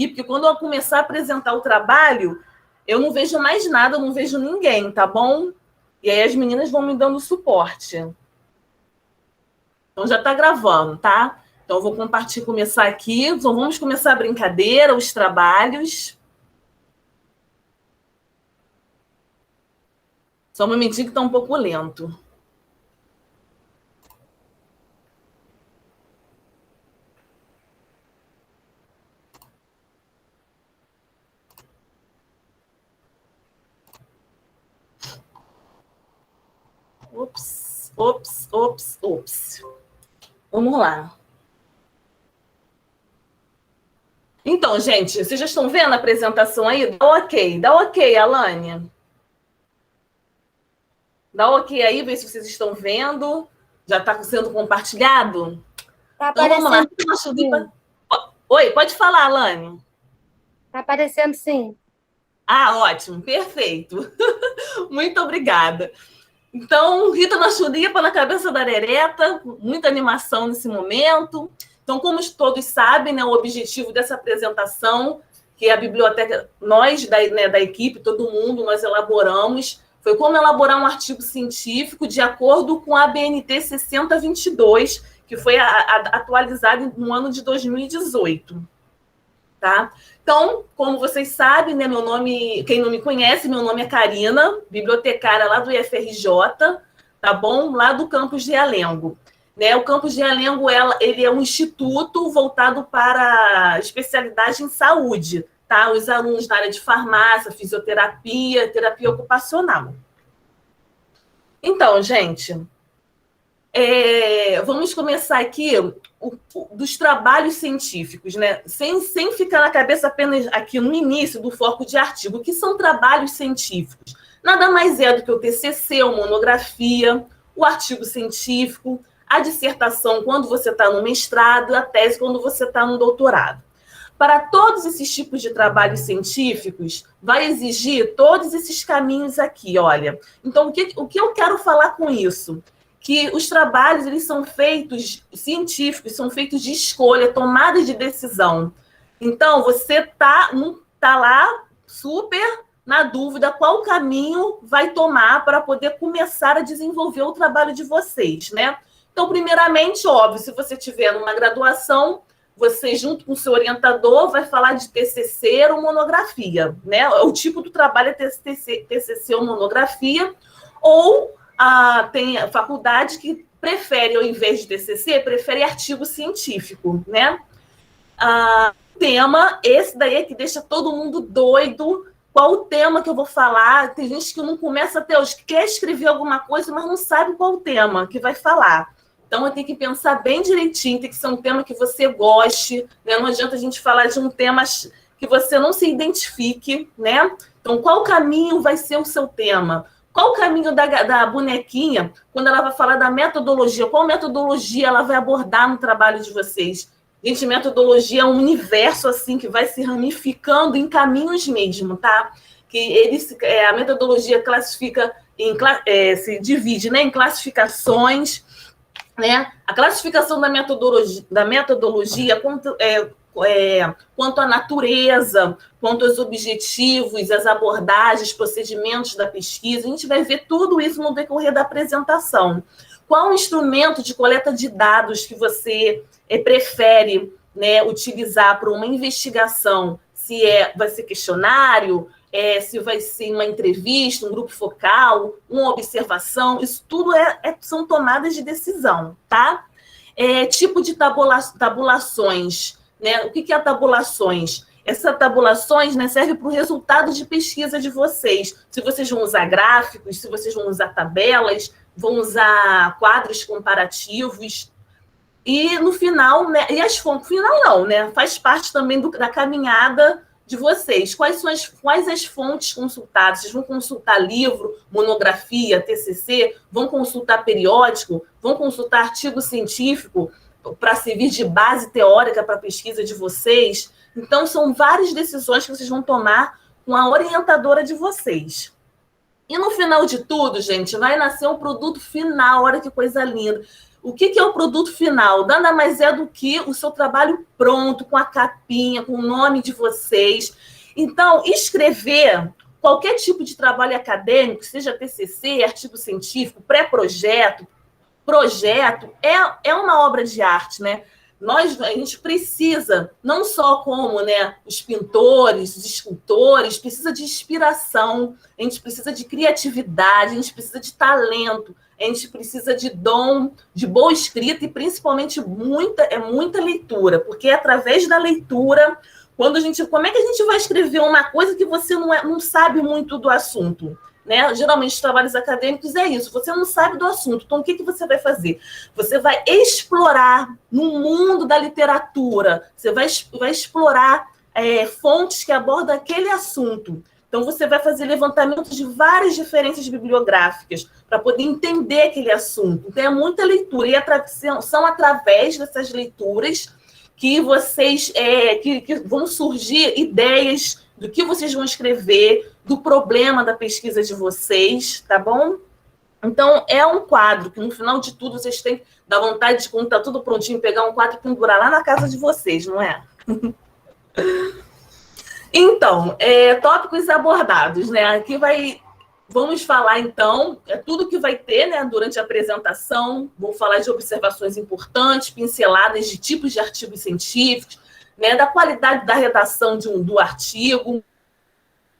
porque quando eu começar a apresentar o trabalho, eu não vejo mais nada, eu não vejo ninguém, tá bom? E aí as meninas vão me dando suporte. Então já está gravando, tá? Então eu vou compartilhar, começar aqui. Então vamos começar a brincadeira, os trabalhos. Só um momentinho que está um pouco lento. Ops. Vamos lá. Então, gente, vocês já estão vendo a apresentação aí? Dá ok, Alane. Dá ok aí, vê se vocês estão vendo. Já está sendo compartilhado? Tá então vamos lá. Oi, pode falar, Alane. Está aparecendo sim. Ah, ótimo, perfeito. Muito obrigada. Então, Rita na Chulipa, na cabeça da Arereta, muita animação nesse momento. Então, como todos sabem, né, o objetivo dessa apresentação, que é a biblioteca, nós da equipe, todo mundo, nós elaboramos, foi como elaborar um artigo científico de acordo com a BNT 6022, que foi atualizado no ano de 2018. Tá? Então, como vocês sabem, né, meu nome, quem não me conhece, meu nome é Karina, bibliotecária lá do IFRJ, tá bom? Lá do campus de Realengo. Né? O campus de Realengo, ele é um instituto voltado para especialidade em saúde, tá? Os alunos da área de farmácia, fisioterapia, terapia ocupacional. Então, gente, vamos começar aqui dos trabalhos científicos, né? Sem ficar na cabeça apenas aqui no início do foco de artigo. O que são trabalhos científicos? Nada mais é do que o TCC, a monografia, o artigo científico, a dissertação quando você está no mestrado, a tese quando você está no doutorado. Para todos esses tipos de trabalhos científicos, vai exigir todos esses caminhos aqui, olha. Então, o que eu quero falar com isso? Que os trabalhos, eles são feitos, científicos, são feitos de escolha, tomada de decisão. Então, você tá lá super na dúvida qual caminho vai tomar para poder começar a desenvolver o trabalho de vocês, né? Então, primeiramente, óbvio, se você tiver numa graduação, você, junto com o seu orientador, vai falar de TCC ou monografia, né? O tipo do trabalho é TCC ou monografia, ou tem a faculdade que prefere, ao invés de TCC, prefere artigo científico, né? Tema, esse daí é que deixa todo mundo doido. Qual o tema que eu vou falar? Tem gente que não começa até hoje, que quer escrever alguma coisa, mas não sabe qual o tema que vai falar. Então, eu tenho que pensar bem direitinho, tem que ser um tema que você goste, né? Não adianta a gente falar de um tema que você não se identifique, né? Então, qual caminho vai ser o seu tema? Qual o caminho da bonequinha quando ela vai falar da metodologia? Qual metodologia ela vai abordar no trabalho de vocês? Gente, metodologia é um universo assim que vai se ramificando em caminhos mesmo, tá? A metodologia classifica, se divide, né, em classificações, né? A classificação da metodologia quanto à natureza, quanto aos objetivos, as abordagens, procedimentos da pesquisa, a gente vai ver tudo isso no decorrer da apresentação. Qual o instrumento de coleta de dados que você prefere, né, utilizar para uma investigação? Se vai ser questionário, se vai ser uma entrevista, um grupo focal, uma observação, isso tudo são tomadas de decisão, tá? Tipo de tabulações, né? O que é tabulações? Essas tabulações, né, servem para o resultado de pesquisa de vocês. Se vocês vão usar gráficos, se vocês vão usar tabelas, vão usar quadros comparativos. E no final, né, final não, né? Faz parte também da caminhada de vocês. Quais as fontes consultadas? Vocês vão consultar livro, monografia, TCC? Vão consultar periódico? Vão consultar artigo científico para servir de base teórica para a pesquisa de vocês? Então, são várias decisões que vocês vão tomar com a orientadora de vocês. E no final de tudo, gente, vai nascer um produto final. Olha que coisa linda. O que é o produto final? Nada mais é do que o seu trabalho pronto, com a capinha, com o nome de vocês. Então, escrever qualquer tipo de trabalho acadêmico, seja TCC, artigo científico, pré-projeto, projeto, é uma obra de arte, né? A gente precisa, não só como, né, os pintores, os escultores, precisa de inspiração, a gente precisa de criatividade, a gente precisa de talento, a gente precisa de dom, de boa escrita e principalmente muita leitura, porque é através da leitura, como é que a gente vai escrever uma coisa que você não sabe muito do assunto? Né? Geralmente, os trabalhos acadêmicos é isso, você não sabe do assunto, então o que você vai fazer? Você vai explorar no mundo da literatura, você vai explorar fontes que abordam aquele assunto. Então, você vai fazer levantamento de várias referências bibliográficas para poder entender aquele assunto. Então, é muita leitura, e são através dessas leituras que vocês que vão surgir ideias do que vocês vão escrever, do problema da pesquisa de vocês, tá bom? Então, é um quadro que, no final de tudo, vocês têm que dar vontade de, quando está tudo prontinho, pegar um quadro e pendurar lá na casa de vocês, não é? Então, tópicos abordados, né? Aqui vamos falar, então, tudo que vai ter, né, durante a apresentação. Vou falar de observações importantes, pinceladas de tipos de artigos científicos, né, da qualidade da redação do artigo,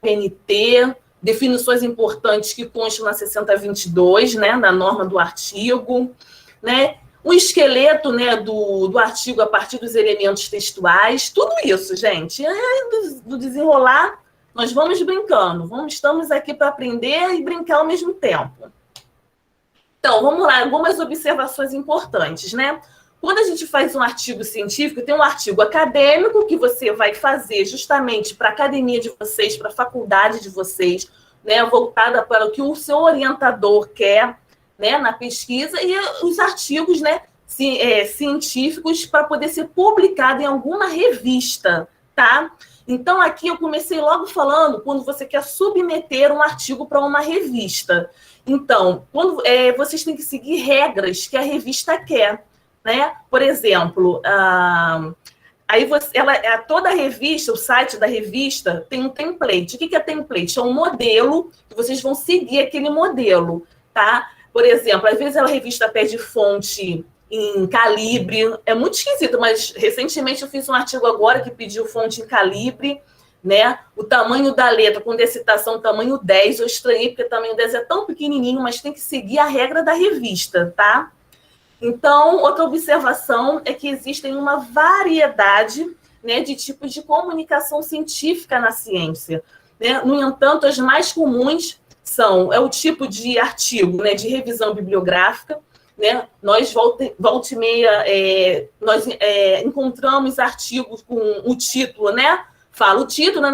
PNT, definições importantes que constam na 6022, né, na norma do artigo, né, o esqueleto, né, do artigo a partir dos elementos textuais, tudo isso, gente. E aí, do desenrolar, nós vamos brincando, estamos aqui para aprender e brincar ao mesmo tempo. Então, vamos lá, algumas observações importantes, né? Quando a gente faz um artigo científico, tem um artigo acadêmico que você vai fazer justamente para a academia de vocês, para a faculdade de vocês, né, voltada para o que o seu orientador quer, né, na pesquisa, e os artigos, né, científicos para poder ser publicado em alguma revista, tá? Então, aqui eu comecei logo falando quando você quer submeter um artigo para uma revista. Então, vocês têm que seguir regras que a revista quer, né? Por exemplo, toda a revista, o site da revista tem um template. O que é template? É um modelo que vocês vão seguir aquele modelo, tá? Por exemplo, às vezes a revista pede fonte em calibre, é muito esquisito, mas recentemente eu fiz um artigo agora que pediu fonte em calibre, né? O tamanho da letra, quando é citação, tamanho 10, eu estranhei porque o tamanho 10 é tão pequenininho, mas tem que seguir a regra da revista, tá? Então, outra observação é que existem uma variedade, né, de tipos de comunicação científica na ciência, né? No entanto, as mais comuns é o tipo de artigo, né, de revisão bibliográfica, né? Nós, volta e meia, nós encontramos artigos com o título, né? Fala o título,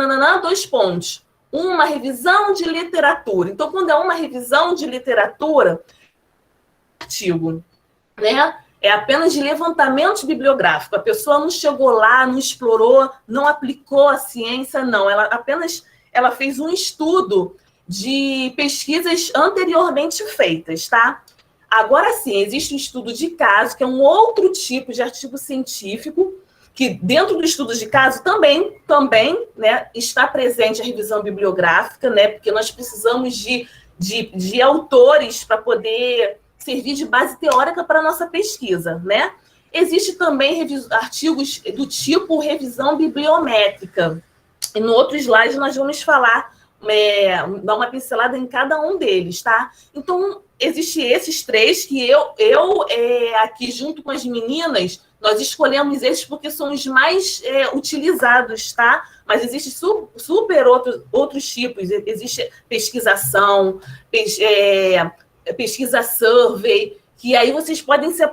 2 pontos. Uma revisão de literatura. Então, quando é uma revisão de literatura, artigo, né? É apenas de levantamento bibliográfico. A pessoa não chegou lá, não explorou, não aplicou a ciência, não. Ela fez um estudo de pesquisas anteriormente feitas, tá? Agora sim, existe um estudo de caso, que é um outro tipo de artigo científico, que dentro do estudo de caso também, né, está presente a revisão bibliográfica, né, porque nós precisamos de autores para poder servir de base teórica para a nossa pesquisa, né? Existe também artigos do tipo revisão bibliométrica. E no outro slide nós vamos falar, dar uma pincelada em cada um deles, tá? Então, existem esses 3 que eu aqui junto com as meninas, nós escolhemos esses porque são os mais utilizados, tá? Mas existem super outros tipos. Existe pesquisação, pesquisa survey, que aí vocês podem se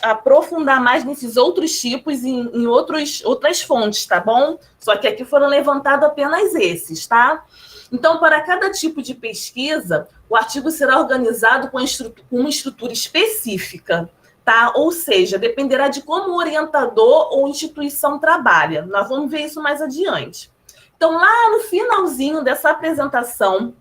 aprofundar mais nesses outros tipos em outras fontes, tá bom? Só que aqui foram levantados apenas esses, tá? Então, para cada tipo de pesquisa, o artigo será organizado com uma estrutura específica, tá? Ou seja, dependerá de como o orientador ou instituição trabalha. Nós vamos ver isso mais adiante. Então, lá no finalzinho dessa apresentação,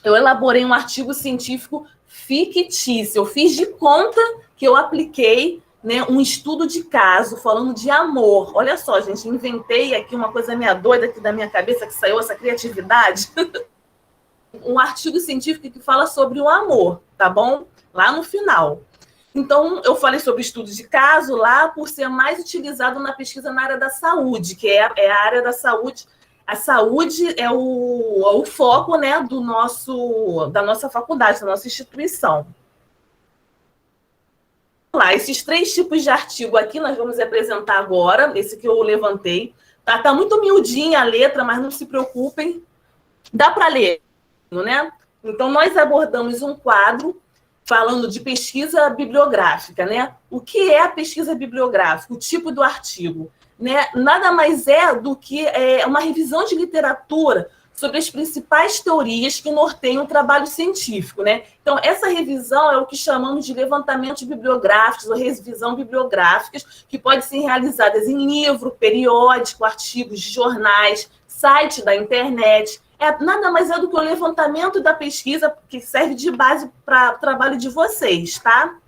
eu elaborei um artigo científico fictício. Eu fiz de conta que eu apliquei, né, um estudo de caso falando de amor. Olha só, gente, inventei aqui uma coisa meia doida aqui da minha cabeça, que saiu essa criatividade. Um artigo científico que fala sobre o amor, tá bom? Lá no final. Então, eu falei sobre estudo de caso lá por ser mais utilizado na pesquisa na área da saúde, que é a área da saúde. A saúde é o foco, né, da nossa faculdade, da nossa instituição. Lá, esses 3 tipos de artigo aqui nós vamos apresentar agora, esse que eu levantei. Tá muito miudinha a letra, mas não se preocupem. Dá para ler, né? Então, nós abordamos um quadro falando de pesquisa bibliográfica, né? O que é a pesquisa bibliográfica? O tipo do artigo, né? Nada mais é do que uma revisão de literatura sobre as principais teorias que norteiam o trabalho científico, né? Então, essa revisão é o que chamamos de levantamentos bibliográficos ou revisão bibliográficas, que podem ser realizadas em livro, periódico, artigos de jornais, site da internet. Nada mais é do que o levantamento da pesquisa, que serve de base para o trabalho de vocês, tá?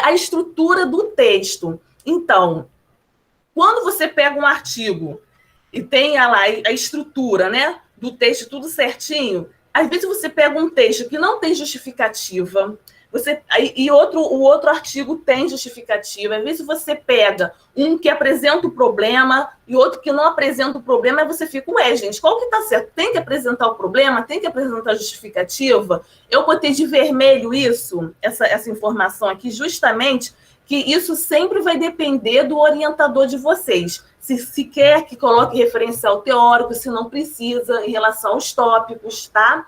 A estrutura do texto. Então, quando você pega um artigo e tem lá a estrutura, né, do texto tudo certinho, às vezes você pega um texto que não tem justificativa, o outro artigo tem justificativa. Às vezes você pega um que apresenta o problema e outro que não apresenta o problema, aí você fica, gente, qual que está certo? Tem que apresentar o problema? Tem que apresentar a justificativa? Eu botei de vermelho essa informação aqui, justamente que isso sempre vai depender do orientador de vocês. Se quer que coloque referencial teórico, se não precisa, em relação aos tópicos, tá?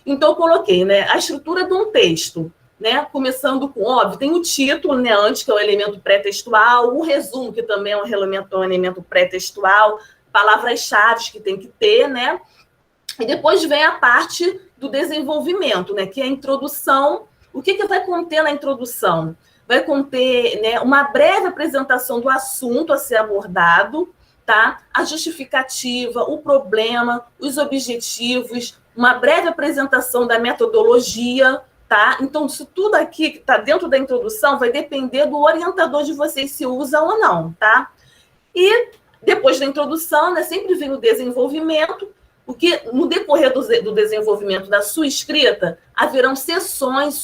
Então, eu coloquei, né, a estrutura de um texto, né, começando com, óbvio, tem o título, né, antes, que é o elemento pré-textual, o resumo, que também é um elemento pré-textual, palavras-chave que tem que ter, né? E depois vem a parte do desenvolvimento, né, que é a introdução. O que vai conter na introdução? Vai conter, né, uma breve apresentação do assunto a ser abordado, tá? A justificativa, o problema, os objetivos, uma breve apresentação da metodologia, tá? Então, isso tudo aqui que está dentro da introdução vai depender do orientador de vocês se usa ou não, tá? E depois da introdução, né, sempre vem o desenvolvimento, porque no decorrer do desenvolvimento da sua escrita, haverão sessões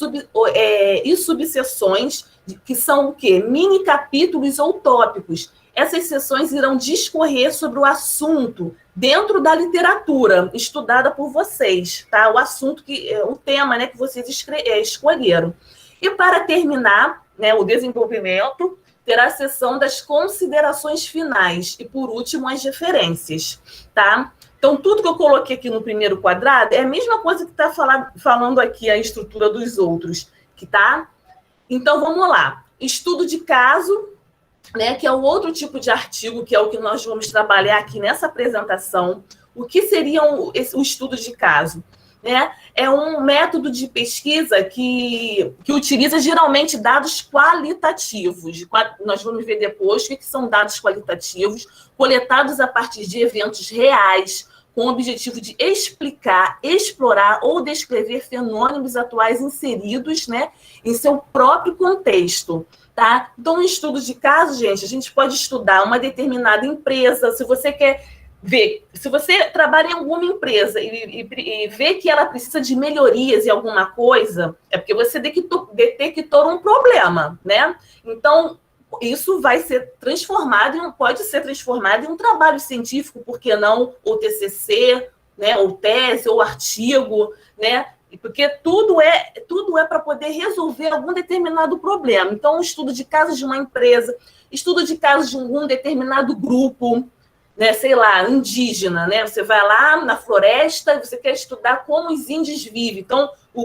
e subseções, que são o quê? Mini capítulos ou tópicos. Essas sessões irão discorrer sobre o assunto dentro da literatura estudada por vocês, tá? O assunto, o tema, né, que vocês escolheram. E para terminar, né, o desenvolvimento, terá a sessão das considerações finais e, por último, as referências, tá? Então, tudo que eu coloquei aqui no primeiro quadrado é a mesma coisa que está falando aqui a estrutura dos outros, que tá? Então, vamos lá. Estudo de caso, né, que é o outro tipo de artigo, que é o que nós vamos trabalhar aqui nessa apresentação. O que seria o estudo de caso? Né? É um método de pesquisa que utiliza geralmente dados qualitativos. Nós vamos ver depois o que são dados qualitativos, coletados a partir de eventos reais, com o objetivo de explicar, explorar ou descrever fenômenos atuais inseridos, né, em seu próprio contexto. Tá? Então, no estudo de caso, gente, a gente pode estudar uma determinada empresa. Se você quer ver, se você trabalha em alguma empresa e vê que ela precisa de melhorias em alguma coisa, é porque você detectou um problema, né? Então, isso vai ser pode ser transformado em um trabalho científico, por que não? Ou TCC, né? Ou tese, ou artigo, né? Porque tudo é para poder resolver algum determinado problema. Então, um estudo de casos de uma empresa, estudo de casos de um determinado grupo, né, sei lá, indígena, né? Você vai lá na floresta e você quer estudar como os índios vivem. Então, o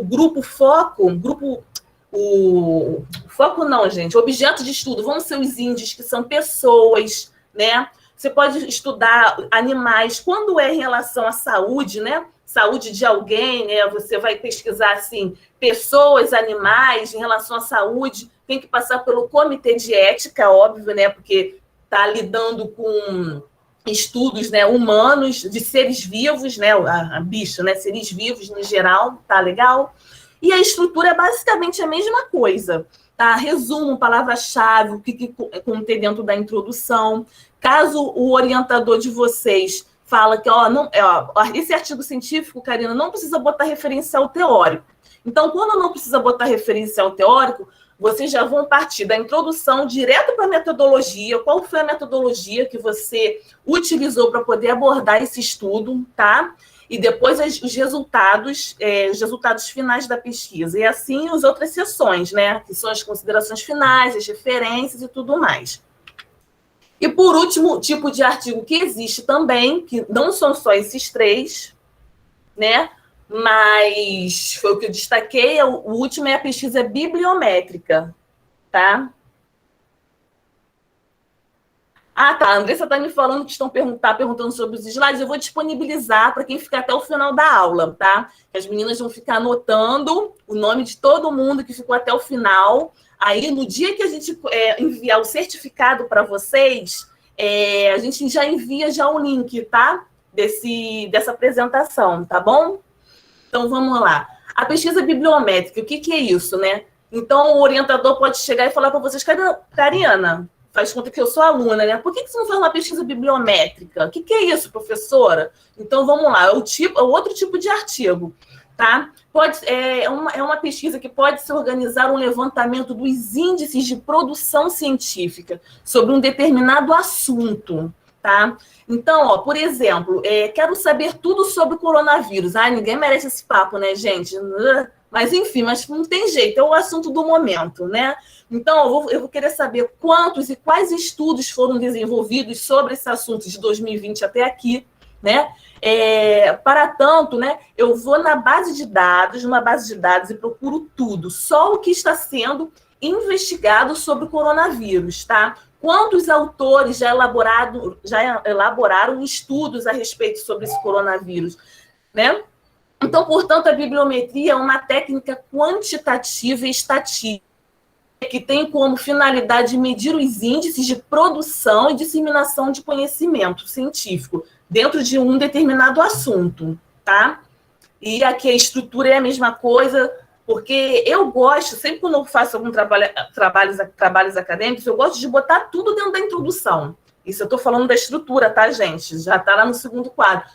objeto de estudo vão ser os índios, que são pessoas, né? Você pode estudar animais. Quando é em relação à saúde, né? Saúde de alguém, né? Você vai pesquisar, assim, pessoas, animais, em relação à saúde, tem que passar pelo comitê de ética, óbvio, né? Porque está lidando com estudos, né, humanos, de seres vivos, né? A bicha, né? Seres vivos, no geral, tá legal? E a estrutura é basicamente a mesma coisa, tá? Resumo, palavra-chave, o que contém dentro da introdução. Caso o orientador de vocês fala que, esse artigo científico, Karina, não precisa botar referencial teórico. Então, quando não precisa botar referencial teórico, vocês já vão partir da introdução direto para a metodologia. Qual foi a metodologia que você utilizou para poder abordar esse estudo, tá? E depois os resultados finais da pesquisa. E assim as outras seções, né? Que são as considerações finais, as referências e tudo mais. E por último, tipo de artigo que existe também, que não são só esses 3, né? Mas foi o que eu destaquei, o último é a pesquisa bibliométrica, tá? Ah, tá, a Andressa está me falando que estão perguntando sobre os slides, eu vou disponibilizar para quem ficar até o final da aula, tá? As meninas vão ficar anotando o nome de todo mundo que ficou até o final. Aí, no dia que a gente enviar o certificado para vocês, a gente já envia já o link, tá? Dessa apresentação, tá bom? Então, vamos lá. A pesquisa bibliométrica, o que é isso, né? Então, o orientador pode chegar e falar para vocês, Kariana, faz conta que eu sou aluna, né? Por que você não faz uma pesquisa bibliométrica? O que é isso, professora? Então, vamos lá. É o outro tipo de artigo, tá? É uma pesquisa que pode se organizar um levantamento dos índices de produção científica sobre um determinado assunto, tá? Então, por exemplo, quero saber tudo sobre o coronavírus. Ninguém merece esse papo, né, gente? Mas, enfim, mas não tem jeito, é o assunto do momento, né? Então, eu vou querer saber quantos e quais estudos foram desenvolvidos sobre esse assunto de 2020 até aqui, né? Para tanto, né, eu vou numa base de dados e procuro tudo, só o que está sendo investigado sobre o coronavírus, tá? Quantos autores já elaboraram estudos a respeito sobre esse coronavírus, né? Então, portanto, a bibliometria é uma técnica quantitativa e estatística que tem como finalidade medir os índices de produção e disseminação de conhecimento científico dentro de um determinado assunto, tá? E aqui a estrutura é a mesma coisa, porque eu gosto, sempre quando eu faço algum trabalhos acadêmicos, eu gosto de botar tudo dentro da introdução. Isso eu estou falando da estrutura, tá, gente? Já está lá no segundo quadro.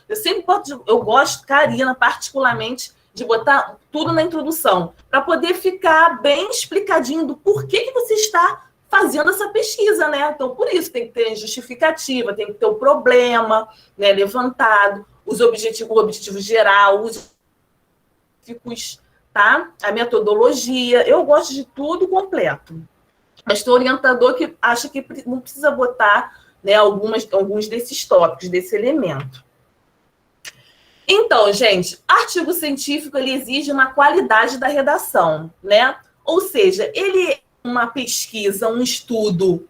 Eu gosto, Karina, particularmente, de botar tudo na introdução, para poder ficar bem explicadinho do porquê que você está fazendo essa pesquisa, né? Então, por isso, tem que ter justificativa, tem que ter o problema, né, levantado, o objetivo geral, os específicos, tá? A metodologia. Eu gosto de tudo completo. Mas tem orientador que acha que não precisa botar, né, alguns desses tópicos, desse elemento. Então, gente, artigo científico ele exige uma qualidade da redação, né? Ou seja, ele é uma pesquisa, um estudo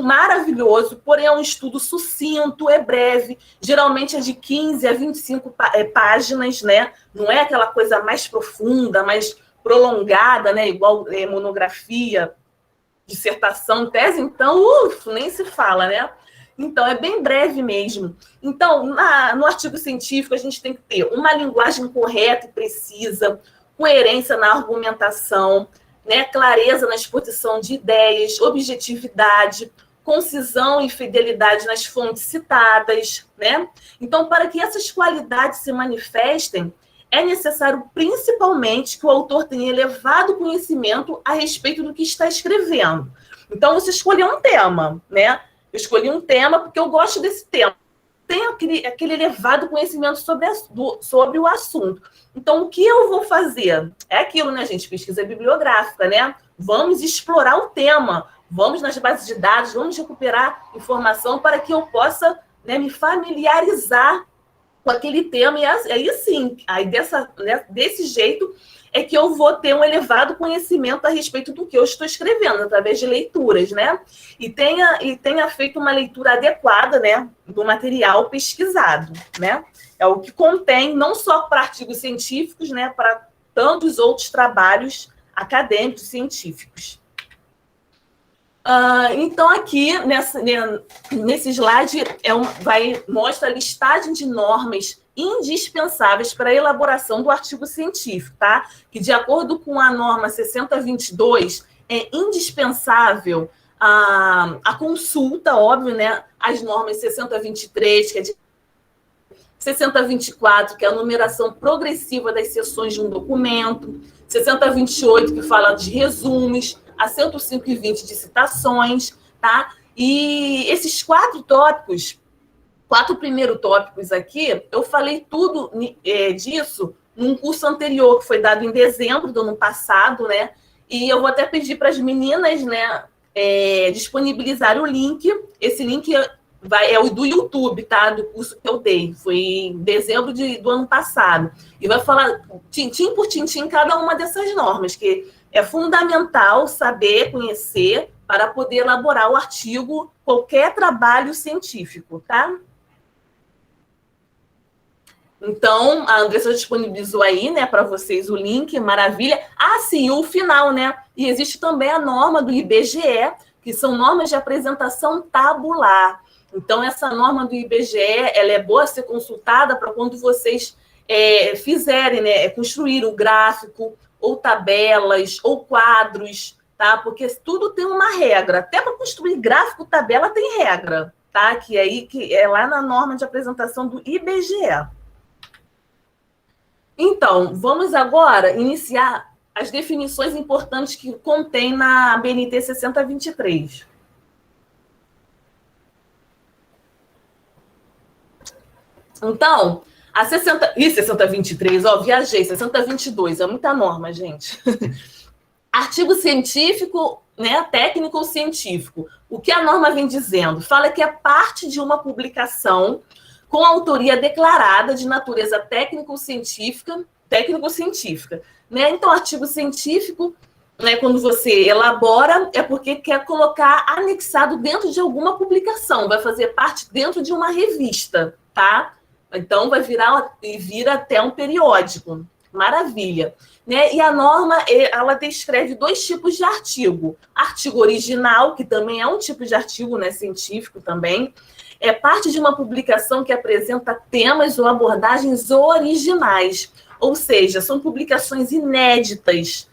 maravilhoso, porém é um estudo sucinto, é breve, geralmente é de 15 a 25 páginas, né? Não é aquela coisa mais profunda, mais prolongada, né? Igual monografia, dissertação, tese, então, nem se fala, né? Então, é bem breve mesmo. Então, no artigo científico, a gente tem que ter uma linguagem correta e precisa, coerência na argumentação, né, clareza na exposição de ideias, objetividade, concisão e fidelidade nas fontes citadas, né? Então, para que essas qualidades se manifestem, é necessário, principalmente, que o autor tenha elevado conhecimento a respeito do que está escrevendo. Então, você escolheu um tema, né? Eu escolhi um tema porque eu gosto desse tema. Tem aquele elevado conhecimento sobre o assunto. Então, o que eu vou fazer? É aquilo, né, gente? Pesquisa bibliográfica, né? Vamos explorar o tema. Vamos nas bases de dados, vamos recuperar informação para que eu possa, né, me familiarizar com aquele tema. E aí sim, desse jeito é que eu vou ter um elevado conhecimento a respeito do que eu estou escrevendo, através de leituras, né? E tenha feito uma leitura adequada, né, do material pesquisado, né? É o que contém, não só para artigos científicos, né, para tantos outros trabalhos acadêmicos científicos. Então, aqui, nesse slide, mostra a listagem de normas indispensáveis para a elaboração do artigo científico, tá? Que, de acordo com a norma 6022, é indispensável a consulta, óbvio, né? As normas 6023, que é de 6024, que é a numeração progressiva das seções de um documento, 6028, que fala de resumos, a 105 e 20 de citações, tá? E esses quatro primeiros tópicos aqui, eu falei tudo disso num curso anterior, que foi dado em dezembro do ano passado, né? E eu vou até pedir para as meninas, né, disponibilizar o link. Esse link é o do YouTube, tá? Do curso que eu dei. Foi em dezembro do ano passado. E vai falar tintim por tintim cada uma dessas normas, que é fundamental saber, conhecer, para poder elaborar o artigo, qualquer trabalho científico, tá? Então, a Andressa disponibilizou aí, né, para vocês o link, maravilha. Ah, sim, o final, né? E existe também a norma do IBGE, que são normas de apresentação tabular. Então, essa norma do IBGE, ela é boa ser consultada para quando vocês fizerem, né, construir o gráfico, ou tabelas, ou quadros, tá? Porque tudo tem uma regra. Até para construir gráfico, tabela tem regra, tá? Que é lá na norma de apresentação do IBGE. Então, vamos agora iniciar as definições importantes que contém na BNT 6023. Então, a 6023, ó, viajei, 6022, é muita norma, gente. Artigo científico, né, técnico ou científico. O que a norma vem dizendo? Fala que é parte de uma publicação com autoria declarada de natureza técnico-científica, né? Então, artigo científico, né, quando você elabora, é porque quer colocar anexado dentro de alguma publicação, vai fazer parte dentro de uma revista, tá? Então, vai vira até um periódico. Maravilha. Né? E a norma, ela descreve dois tipos de artigo. Artigo original, que também é um tipo de artigo, né, científico também, é parte de uma publicação que apresenta temas ou abordagens originais, ou seja, são publicações inéditas,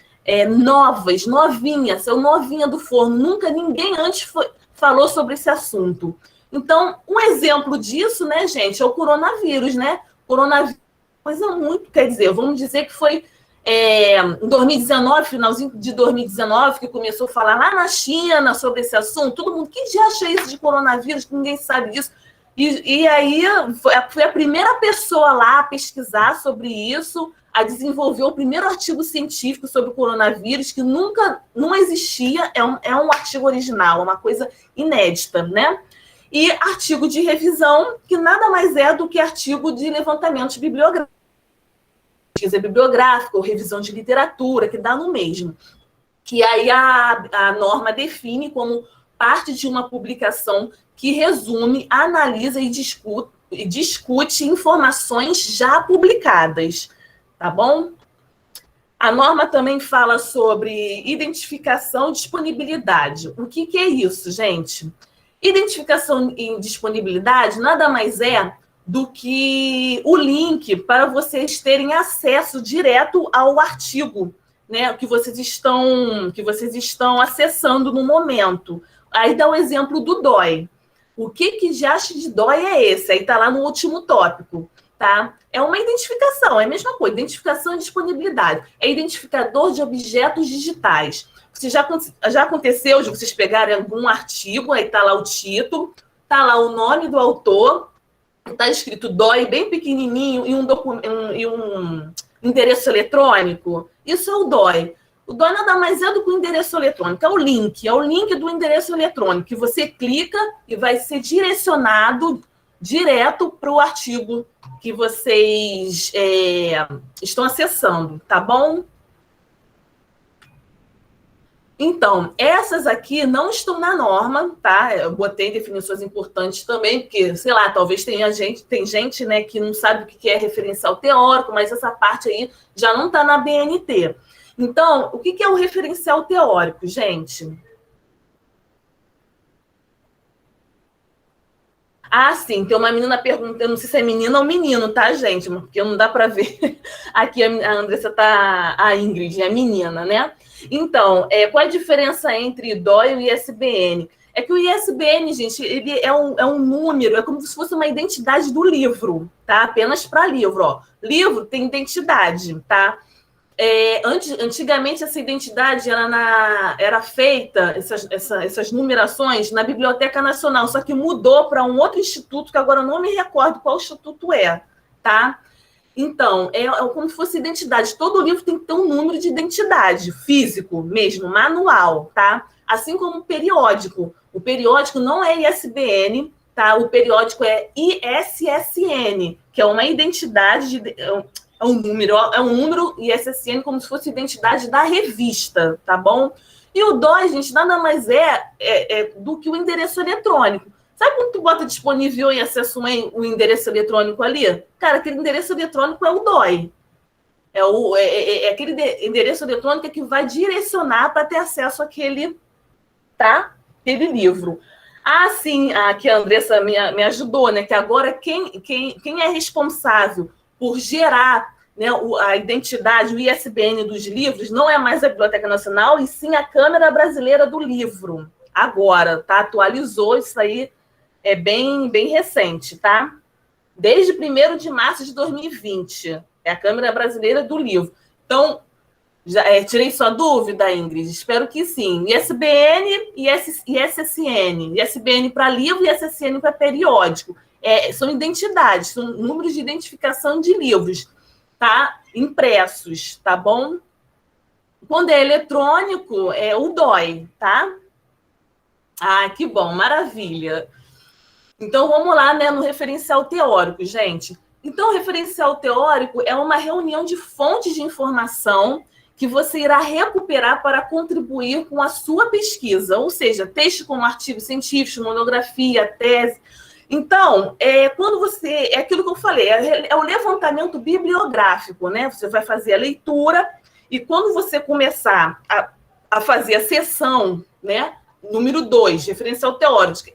novas, novinhas, são novinha do forno, nunca ninguém antes falou sobre esse assunto. Então, um exemplo disso, né, gente, é o coronavírus, né? Coronavírus, coisa muito, quer dizer, vamos dizer que foi em 2019, finalzinho de 2019, que começou a falar lá na China sobre esse assunto, todo mundo, que já acha isso de coronavírus, que ninguém sabe disso. E aí foi a primeira pessoa lá a pesquisar sobre isso, a desenvolver o primeiro artigo científico sobre o coronavírus, que nunca, não existia, é um artigo original, é uma coisa inédita, né? E artigo de revisão, que nada mais é do que artigo de levantamento bibliográfico, pesquisa bibliográfica ou revisão de literatura, que dá no mesmo. Que aí a norma define como parte de uma publicação que resume, analisa e discute informações já publicadas, tá bom? A norma também fala sobre identificação e disponibilidade. O que é isso, gente? Identificação e disponibilidade nada mais é do que o link para vocês terem acesso direto ao artigo, né, que vocês estão acessando no momento. Aí dá o exemplo do DOI. O que de acha de DOI é esse? Aí está lá no último tópico, tá? É uma identificação, é a mesma coisa, identificação e disponibilidade. É identificador de objetos digitais. Já aconteceu de vocês pegarem algum artigo, aí está lá o título, está lá o nome do autor, está escrito DOI bem pequenininho e um endereço eletrônico? Isso é o DOI. O DOI nada mais é do que o endereço eletrônico, é o link do endereço eletrônico, que você clica e vai ser direcionado direto para o artigo que vocês estão acessando, tá bom? Então, essas aqui não estão na norma, tá? Eu botei definições importantes também, porque, sei lá, talvez tem gente, né, que não sabe o que é referencial teórico, mas essa parte aí já não está na BNT. Então, o que é o referencial teórico, gente? Ah, sim, tem uma menina perguntando, eu não sei se é menina ou menino, tá, gente? Porque não dá para ver. Aqui a Andressa tá, a Ingrid, é menina, né? Então, qual a diferença entre DOI e o ISBN? É que o ISBN, gente, ele é um número, é como se fosse uma identidade do livro, tá? Apenas para livro, ó. Livro tem identidade, tá? Antigamente, essa identidade era feita, essas numerações, na Biblioteca Nacional, só que mudou para um outro instituto, que agora eu não me recordo qual instituto tá? Então, é como se fosse identidade. Todo livro tem que ter um número de identidade, físico mesmo, manual, tá? Assim como o periódico. O periódico não é ISBN, tá? O periódico é ISSN, que é uma identidade é um número ISSN como se fosse identidade da revista, tá bom? E o DOI, gente, nada mais é do que o endereço eletrônico. Sabe quando tu bota disponível em acesso o endereço eletrônico ali? Cara, aquele endereço eletrônico é o DOI. É aquele endereço eletrônico que vai direcionar para ter acesso àquele livro. Ah, sim, aqui a Andressa me ajudou, né? Que agora quem é responsável por gerar, né, a identidade, o ISBN dos livros, não é mais a Biblioteca Nacional, e sim a Câmara Brasileira do Livro. Agora, tá? Atualizou isso aí, é bem recente, tá? Desde 1º de março de 2020. É a Câmara Brasileira do Livro. Então, tirei sua dúvida, Ingrid? Espero que sim. ISBN e ISSN. ISBN para livro e ISSN para periódico. São identidades, são números de identificação de livros, tá? Impressos, tá bom? Quando é eletrônico, é o DOI, tá? Ah, que bom, maravilha. Então, vamos lá, né, no referencial teórico, gente. Então, o referencial teórico é uma reunião de fontes de informação que você irá recuperar para contribuir com a sua pesquisa, ou seja, texto como artigo científico, monografia, tese. Então, quando você... É aquilo que eu falei, é o levantamento bibliográfico, né? Você vai fazer a leitura e quando você começar a fazer a seção, né? Número 2, referencial teórico,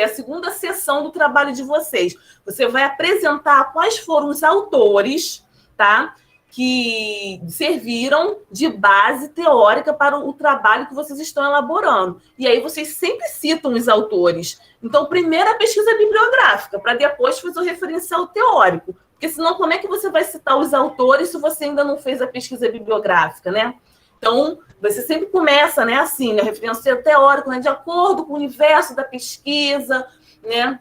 é a segunda seção do trabalho de vocês. Você vai apresentar quais foram os autores, tá? Que serviram de base teórica para o trabalho que vocês estão elaborando. E aí vocês sempre citam os autores. Então, primeiro a pesquisa bibliográfica, para depois fazer o referencial teórico. Porque senão, como é que você vai citar os autores se você ainda não fez a pesquisa bibliográfica, né? Então, você sempre começa, né, assim, né, referencial teórico, né, de acordo com o universo da pesquisa, né?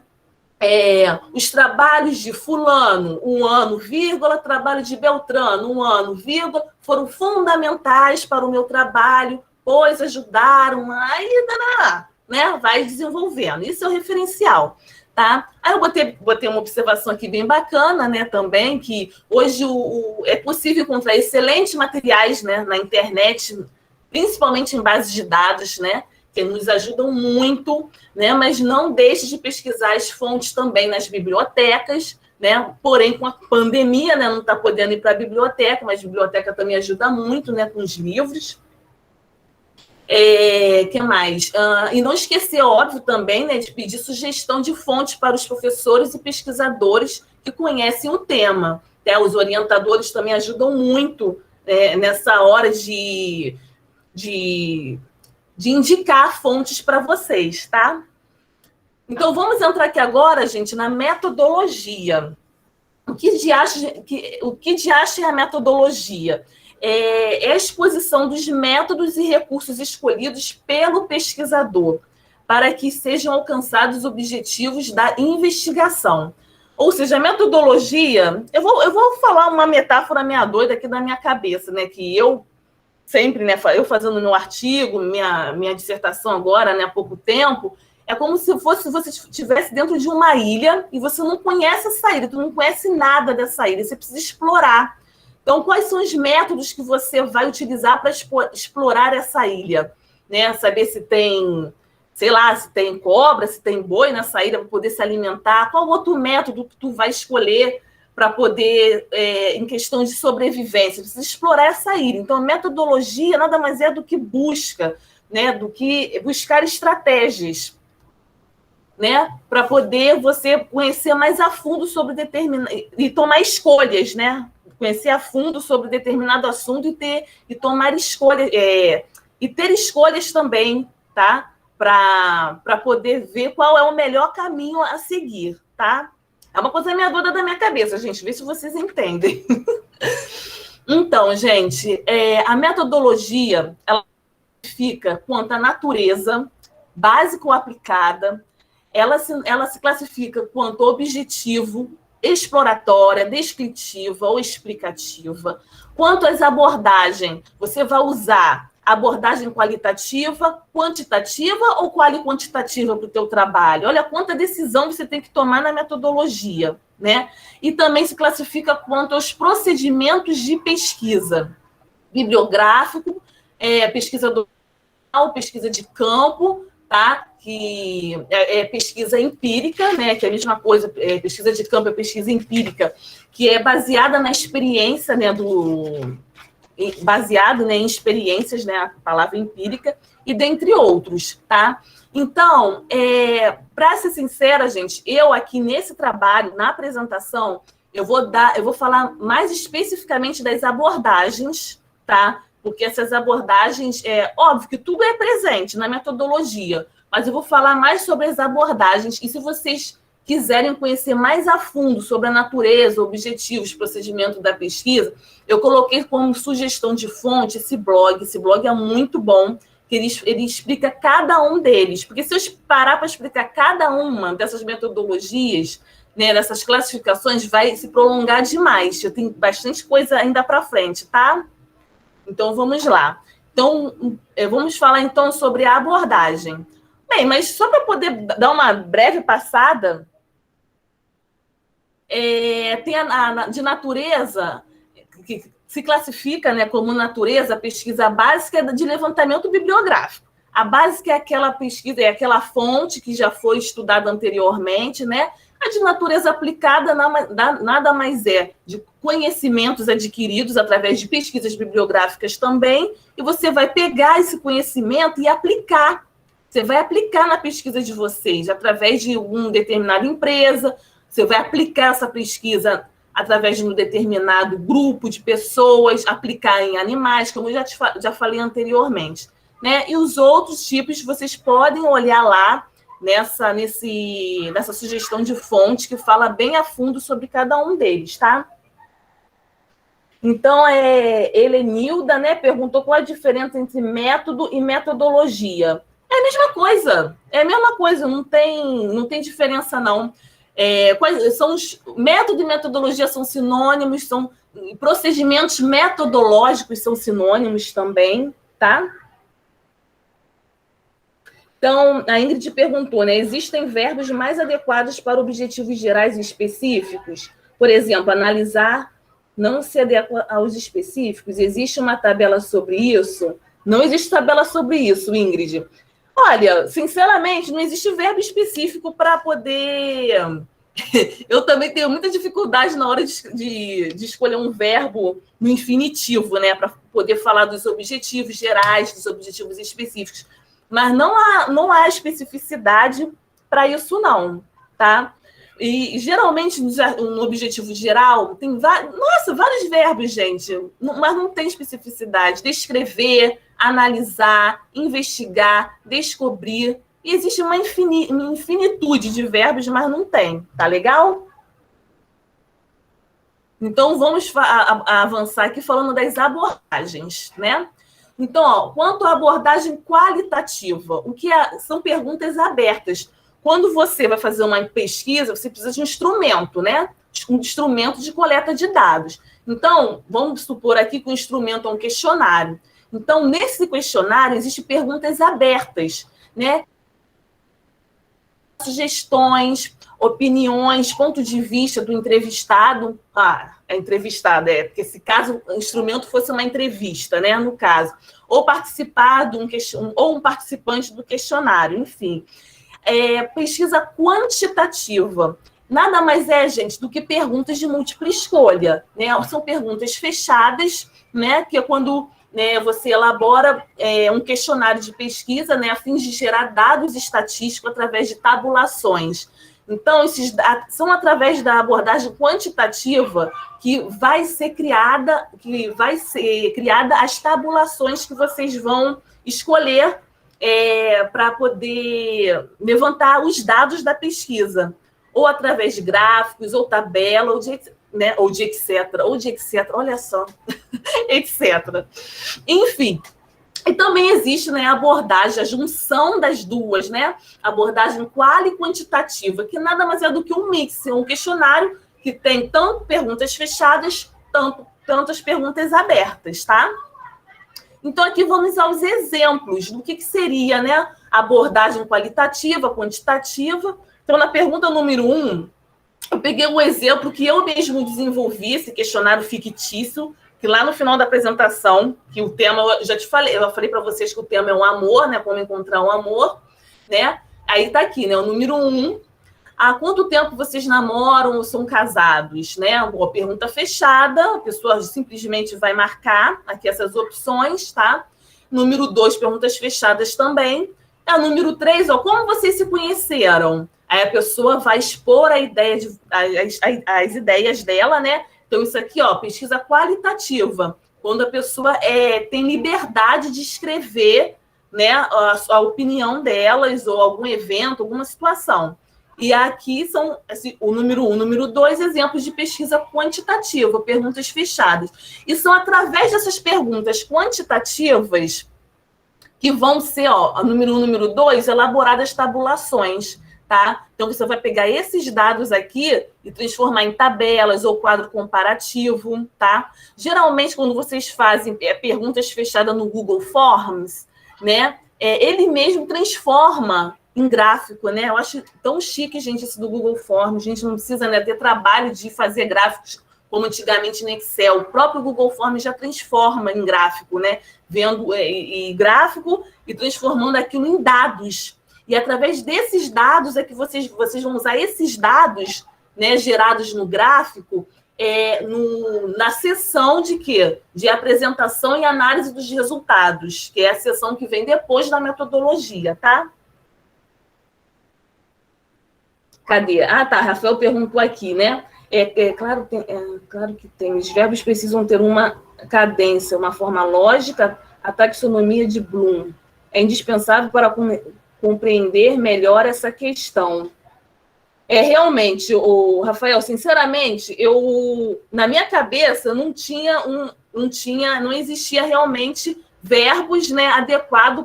Os trabalhos de fulano, 1 ano, vírgula, trabalho de Beltrano, 1 ano, vírgula, foram fundamentais para o meu trabalho, pois ajudaram, aí, né, vai desenvolvendo. Isso é o referencial, tá? Aí eu botei uma observação aqui bem bacana, né, também, que hoje é possível encontrar excelentes materiais, né, na internet, principalmente em bases de dados, né, que nos ajudam muito, né? Mas não deixe de pesquisar as fontes também nas bibliotecas, né? Porém, com a pandemia, né, não está podendo ir para a biblioteca, mas a biblioteca também ajuda muito, né, com os livros. Que mais? E não esquecer, óbvio, também, né, de pedir sugestão de fontes para os professores e pesquisadores que conhecem o tema. Né? Os orientadores também ajudam muito nessa hora de indicar fontes para vocês, tá? Então, vamos entrar aqui agora, gente, na metodologia. O que de acha é a metodologia? É a exposição dos métodos e recursos escolhidos pelo pesquisador para que sejam alcançados os objetivos da investigação. Ou seja, a metodologia... Eu vou falar uma metáfora meia doida aqui na minha cabeça, né? Que eu sempre, né, eu fazendo meu artigo, minha dissertação agora, né, há pouco tempo, é como se você estivesse dentro de uma ilha e você não conhece essa ilha, tu não conhece nada dessa ilha, você precisa explorar. Então, quais são os métodos que você vai utilizar para explorar essa ilha? Né? Saber se tem, sei lá, se tem cobra, se tem boi nessa ilha para poder se alimentar, qual outro método que tu vai escolher para poder, em questão de sobrevivência, precisa explorar essa ilha. Então, a metodologia nada mais é do que busca, né, do que buscar estratégias, né, para poder você conhecer mais a fundo sobre e tomar escolhas, né, conhecer a fundo sobre determinado assunto e tomar escolhas, e ter escolhas também, tá? Para poder ver qual é o melhor caminho a seguir, tá? É uma coisa meia dúvida da minha cabeça, gente. Vê se vocês entendem. Então, gente, a metodologia, ela fica quanto à natureza, básica ou aplicada, ela se classifica quanto objetivo, exploratória, descritiva ou explicativa. Quanto às abordagens, você vai usar abordagem qualitativa, quantitativa ou quali-quantitativa para o teu trabalho? Olha quanta decisão você tem que tomar na metodologia, né? E também se classifica quanto aos procedimentos de pesquisa. Bibliográfico, pesquisa do pesquisa de campo, tá? Que é pesquisa empírica, né? Que é a mesma coisa, pesquisa de campo é pesquisa empírica, que é baseada na experiência, né? Baseado, né, em experiências, né? A palavra empírica, e dentre outros, tá? Então, para ser sincera, gente, eu aqui nesse trabalho, na apresentação, eu vou falar mais especificamente das abordagens, tá? Porque essas abordagens, óbvio que tudo é presente na metodologia, mas eu vou falar mais sobre as abordagens, e se vocês quiserem conhecer mais a fundo sobre a natureza, objetivos, procedimento da pesquisa, eu coloquei como sugestão de fonte esse blog é muito bom, que ele explica cada um deles, porque se eu parar para explicar cada uma dessas metodologias, né, dessas classificações, vai se prolongar demais, eu tenho bastante coisa ainda para frente, tá? Então, vamos lá. Então, vamos falar, então, sobre a abordagem. Bem, mas só para poder dar uma breve passada, tem de natureza, que se classifica, né, como natureza, a pesquisa básica de levantamento bibliográfico. A básica é aquela pesquisa, é aquela fonte que já foi estudada anteriormente, né? A de natureza aplicada nada mais é de conhecimentos adquiridos através de pesquisas bibliográficas também, e você vai pegar esse conhecimento e aplicar. Você vai aplicar na pesquisa de vocês, através de uma determinada empresa, você vai aplicar essa pesquisa através de um determinado grupo de pessoas, aplicar em animais, como eu já falei anteriormente, né? E os outros tipos vocês podem olhar lá nessa sugestão de fonte que fala bem a fundo sobre cada um deles, tá? Então, Helenilda, né, perguntou qual a diferença entre método e metodologia. É a mesma coisa, não tem diferença, não. Método e metodologia são sinônimos, são procedimentos metodológicos são sinônimos também, tá? Então, a Ingrid perguntou, né? Existem verbos mais adequados para objetivos gerais e específicos? Por exemplo, analisar não se adequa aos específicos? Existe uma tabela sobre isso? Não existe tabela sobre isso, Ingrid. Olha, sinceramente, não existe verbo específico para poder... Eu também tenho muita dificuldade na hora de escolher um verbo no infinitivo, né? Para poder falar dos objetivos gerais, dos objetivos específicos. Mas não há especificidade para isso, não, tá? E, geralmente, no objetivo geral, tem vários verbos, gente, mas não tem especificidade. Descrever, analisar, investigar, descobrir. E existe uma infinitude de verbos, mas não tem. Tá legal? Então, vamos avançar aqui falando das abordagens, né? Então, quanto à abordagem qualitativa, são perguntas abertas. Quando você vai fazer uma pesquisa, você precisa de um instrumento, né? Um instrumento de coleta de dados. Então, vamos supor aqui que o instrumento é um questionário. Então, nesse questionário, existem perguntas abertas, né? Sugestões, opiniões, ponto de vista do entrevistado. Porque se caso o instrumento fosse uma entrevista, né, no caso, ou participar ou um participante do questionário, enfim. Pesquisa quantitativa. Nada mais gente, do que perguntas de múltipla escolha, né? São perguntas fechadas, né, que é quando, né, você elabora um questionário de pesquisa, né, a fim de gerar dados estatísticos através de tabulações. Então, são através da abordagem quantitativa que vai ser criada as tabulações que vocês vão escolher para poder levantar os dados da pesquisa, ou através de gráficos, ou tabela, ou de etc, olha só, etc. Enfim. E também existe, né, a abordagem, a junção das duas, né? A abordagem quali e quantitativa, que nada mais é do que um mix, um questionário que tem tanto perguntas fechadas, tanto as perguntas abertas, tá? Então, aqui vamos aos exemplos do que seria, né, a abordagem qualitativa, quantitativa. Então, na pergunta número 1, eu peguei um exemplo que eu mesmo desenvolvi, esse questionário fictício, que lá no final da apresentação, que o tema, eu falei para vocês que o tema é o amor, né? Como encontrar um amor, né? Aí tá aqui, né? O número 1, há quanto tempo vocês namoram ou são casados, né? Uma pergunta fechada, a pessoa simplesmente vai marcar aqui essas opções, tá? Número 2, perguntas fechadas também. Número 3, ó, como vocês se conheceram? Aí a pessoa vai expor as ideias dela, né? Então, isso aqui, ó, pesquisa qualitativa, quando a pessoa tem liberdade de escrever, né, a opinião delas, ou algum evento, alguma situação. E aqui são o número 1, número 2, exemplos de pesquisa quantitativa, perguntas fechadas. E são através dessas perguntas quantitativas que vão ser, ó, número 1, número 2, elaboradas tabulações. Tá? Então, você vai pegar esses dados aqui e transformar em tabelas ou quadro comparativo, tá? Geralmente, quando vocês fazem perguntas fechadas no Google Forms, né, ele mesmo transforma em gráfico, né? Eu acho tão chique, gente, esse do Google Forms. A gente não precisa, né, ter trabalho de fazer gráficos como antigamente no Excel. O próprio Google Forms já transforma em gráfico, né? Vendo gráfico e transformando aquilo em dados. E através desses dados é que vocês vão usar esses dados, né, gerados no gráfico na seção de quê? De apresentação e análise dos resultados, que é a seção que vem depois da metodologia, tá? Cadê? Ah, tá, Rafael perguntou aqui, né? Claro que tem. Os verbos precisam ter uma cadência, uma forma lógica, a taxonomia de Bloom. É indispensável para compreender melhor essa questão. Realmente, Rafael, sinceramente, na minha cabeça não existia realmente verbos, né, adequados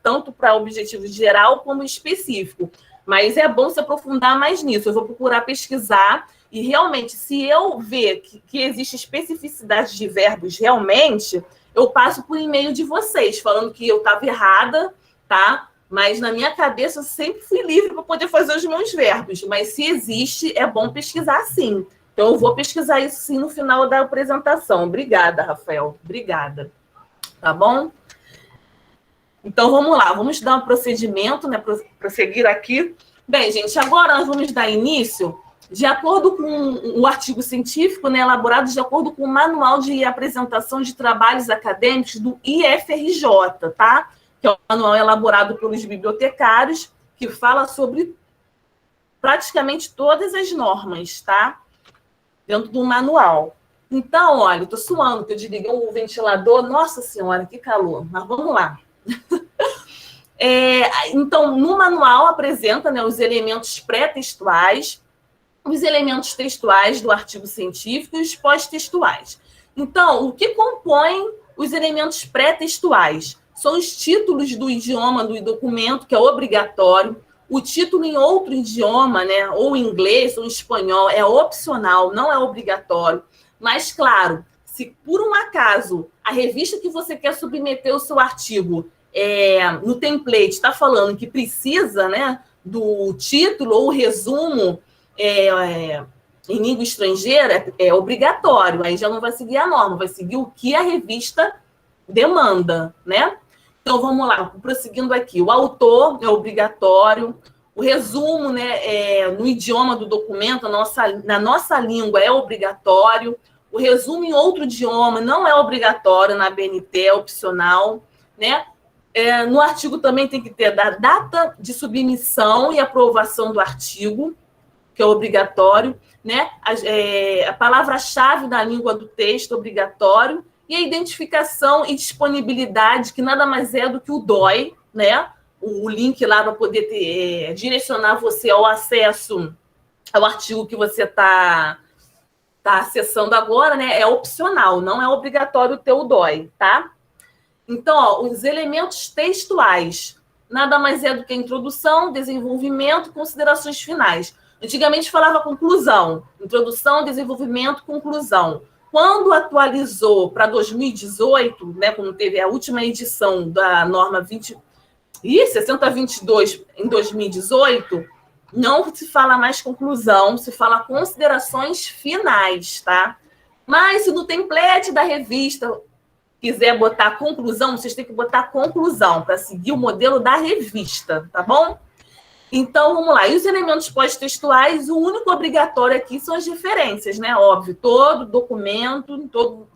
tanto para objetivo geral como específico. Mas é bom se aprofundar mais nisso. Eu vou procurar pesquisar e realmente, se eu ver que existe especificidade de verbos realmente, eu passo por e-mail de vocês, falando que eu estava errada, tá? Mas na minha cabeça eu sempre fui livre para poder fazer os meus verbos. Mas se existe, é bom pesquisar sim. Então eu vou pesquisar isso sim no final da apresentação. Obrigada, Rafael. Obrigada. Tá bom? Então vamos lá, vamos dar um procedimento, né? Prosseguir aqui. Bem, gente, agora nós vamos dar início de acordo com o artigo científico, né, elaborado de acordo com o Manual de Apresentação de Trabalhos Acadêmicos do IFRJ, tá? Que é o manual elaborado pelos bibliotecários, que fala sobre praticamente todas as normas, tá? Dentro do manual. Então, olha, eu tô suando, que eu desliguei o ventilador. Nossa Senhora, que calor. Mas vamos lá. Então, no manual apresenta, né, os elementos pré-textuais, os elementos textuais do artigo científico e os pós-textuais. Então, o que compõe os elementos pré-textuais? São os títulos do idioma do documento, que é obrigatório. O título em outro idioma, né, ou inglês ou espanhol, é opcional, não é obrigatório. Mas, claro, se por um acaso a revista que você quer submeter o seu artigo no template está falando que precisa, né, do título ou resumo em língua estrangeira, é obrigatório. Aí já não vai seguir a norma, vai seguir o que a revista demanda, né? Então, vamos lá, prosseguindo aqui. O autor é obrigatório, o resumo, né, no idioma do documento, na nossa língua, é obrigatório, o resumo em outro idioma não é obrigatório, na ABNT é opcional, né? No artigo também tem que ter a data de submissão e aprovação do artigo, que é obrigatório, né? A palavra-chave da língua do texto, obrigatório, e a identificação e disponibilidade, que nada mais é do que o DOI, né? O link lá para poder direcionar você ao acesso ao artigo que você está acessando agora, né? É opcional, não é obrigatório ter o DOI, tá? Então, ó, os elementos textuais, nada mais é do que introdução, desenvolvimento, considerações finais. Antigamente falava conclusão, introdução, desenvolvimento, conclusão. Quando atualizou para 2018, né, quando teve a última edição da norma 6022 em 2018, não se fala mais conclusão, se fala considerações finais, tá? Mas se no template da revista quiser botar conclusão, vocês têm que botar conclusão para seguir o modelo da revista, tá bom? Então, vamos lá. E os elementos pós-textuais, o único obrigatório aqui são as referências, né? Óbvio, todo documento,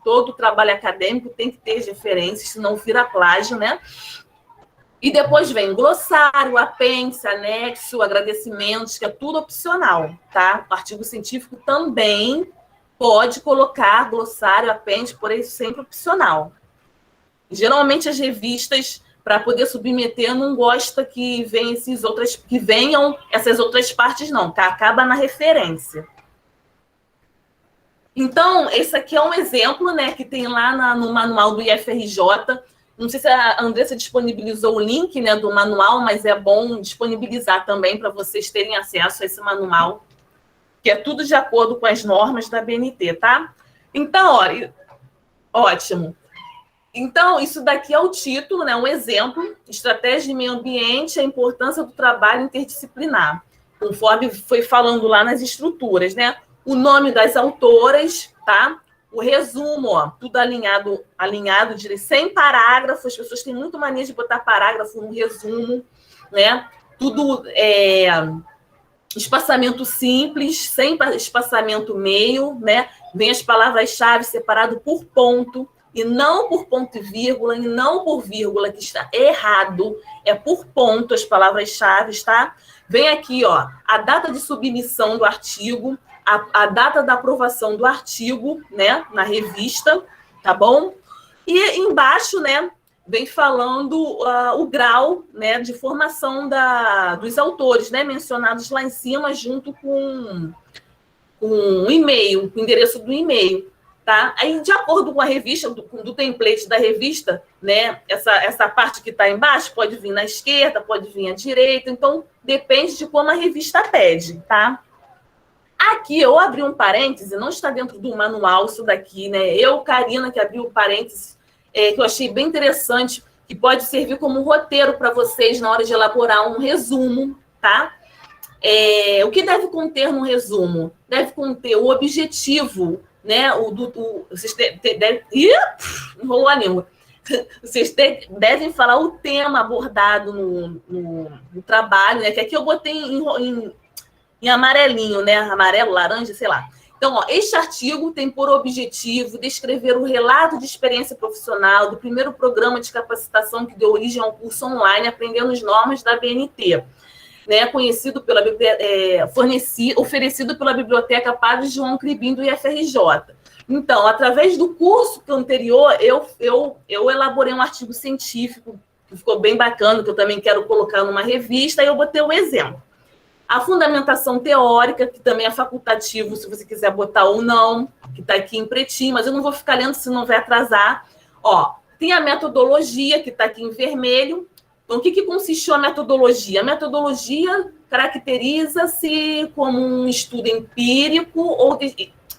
todo trabalho acadêmico tem que ter referências, senão vira plágio, né? E depois vem glossário, apêndice, anexo, agradecimentos, que é tudo opcional, tá? O artigo científico também pode colocar glossário, apêndice, porém sempre opcional. Geralmente as revistas, para poder submeter, não gosta que venham essas outras partes, não, tá? Acaba na referência. Então, esse aqui é um exemplo, né, que tem lá no manual do IFRJ. Não sei se a Andressa disponibilizou o link, né, do manual, mas é bom disponibilizar também para vocês terem acesso a esse manual, que é tudo de acordo com as normas da BNT, tá? Então, olha, ótimo. Então, isso daqui é o título, né, um exemplo, Estratégia de Meio Ambiente, a importância do trabalho interdisciplinar, conforme foi falando lá nas estruturas, né? O nome das autoras, tá? O resumo, ó, tudo alinhado de 100 parágrafos, as pessoas têm muito mania de botar parágrafo no resumo, né? Tudo espaçamento simples, sem espaçamento meio, né? Vem as palavras-chave separado por ponto, e não por ponto e vírgula, e não por vírgula, que está errado, é por ponto as palavras-chave, tá? Vem aqui, ó, a data de submissão do artigo, a data da aprovação do artigo, né, na revista, tá bom? E embaixo, né, vem falando o grau, né, de formação dos autores, né, mencionados lá em cima, junto com o e-mail, com o endereço do e-mail. Tá? Aí, de acordo com a revista, do template da revista, né, essa parte que está embaixo pode vir na esquerda, pode vir à direita, então depende de como a revista pede, tá? Aqui eu abri um parêntese, não está dentro do manual isso daqui, né? Karina, que abriu o parêntese, que eu achei bem interessante, que pode servir como roteiro para vocês na hora de elaborar um resumo, tá? O que deve conter no resumo? Deve conter o objetivo, né? Vocês enrolou a língua. Vocês devem falar o tema abordado no trabalho, né? Que aqui eu botei em amarelinho, né? Amarelo, laranja, sei lá. Então, ó, este artigo tem por objetivo descrever o relato de experiência profissional do primeiro programa de capacitação que deu origem ao curso online Aprendendo as Normas da BNT, né, oferecido pela Biblioteca Padre João Cribim do IFRJ. Então, através do curso anterior, eu elaborei um artigo científico que ficou bem bacana, que eu também quero colocar numa revista, e eu botei um exemplo. A fundamentação teórica, que também é facultativo, se você quiser botar ou não, que está aqui em pretinho, mas eu não vou ficar lendo, senão vai atrasar. Ó, tem a metodologia, que está aqui em vermelho. Então, o que consistiu a metodologia? A metodologia caracteriza-se como um estudo empírico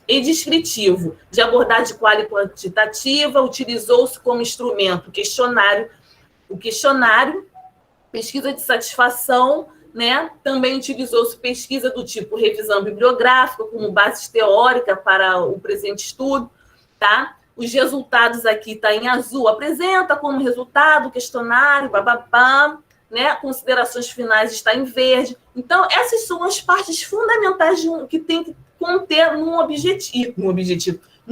e descritivo, de abordagem quantitativa, utilizou-se como instrumento o questionário, pesquisa de satisfação, né? Também utilizou-se pesquisa do tipo revisão bibliográfica como base teórica para o presente estudo, tá? Os resultados aqui tá em azul, apresenta como resultado questionário, bababá, né? Considerações finais está em verde. Então, essas são as partes fundamentais que tem que conter num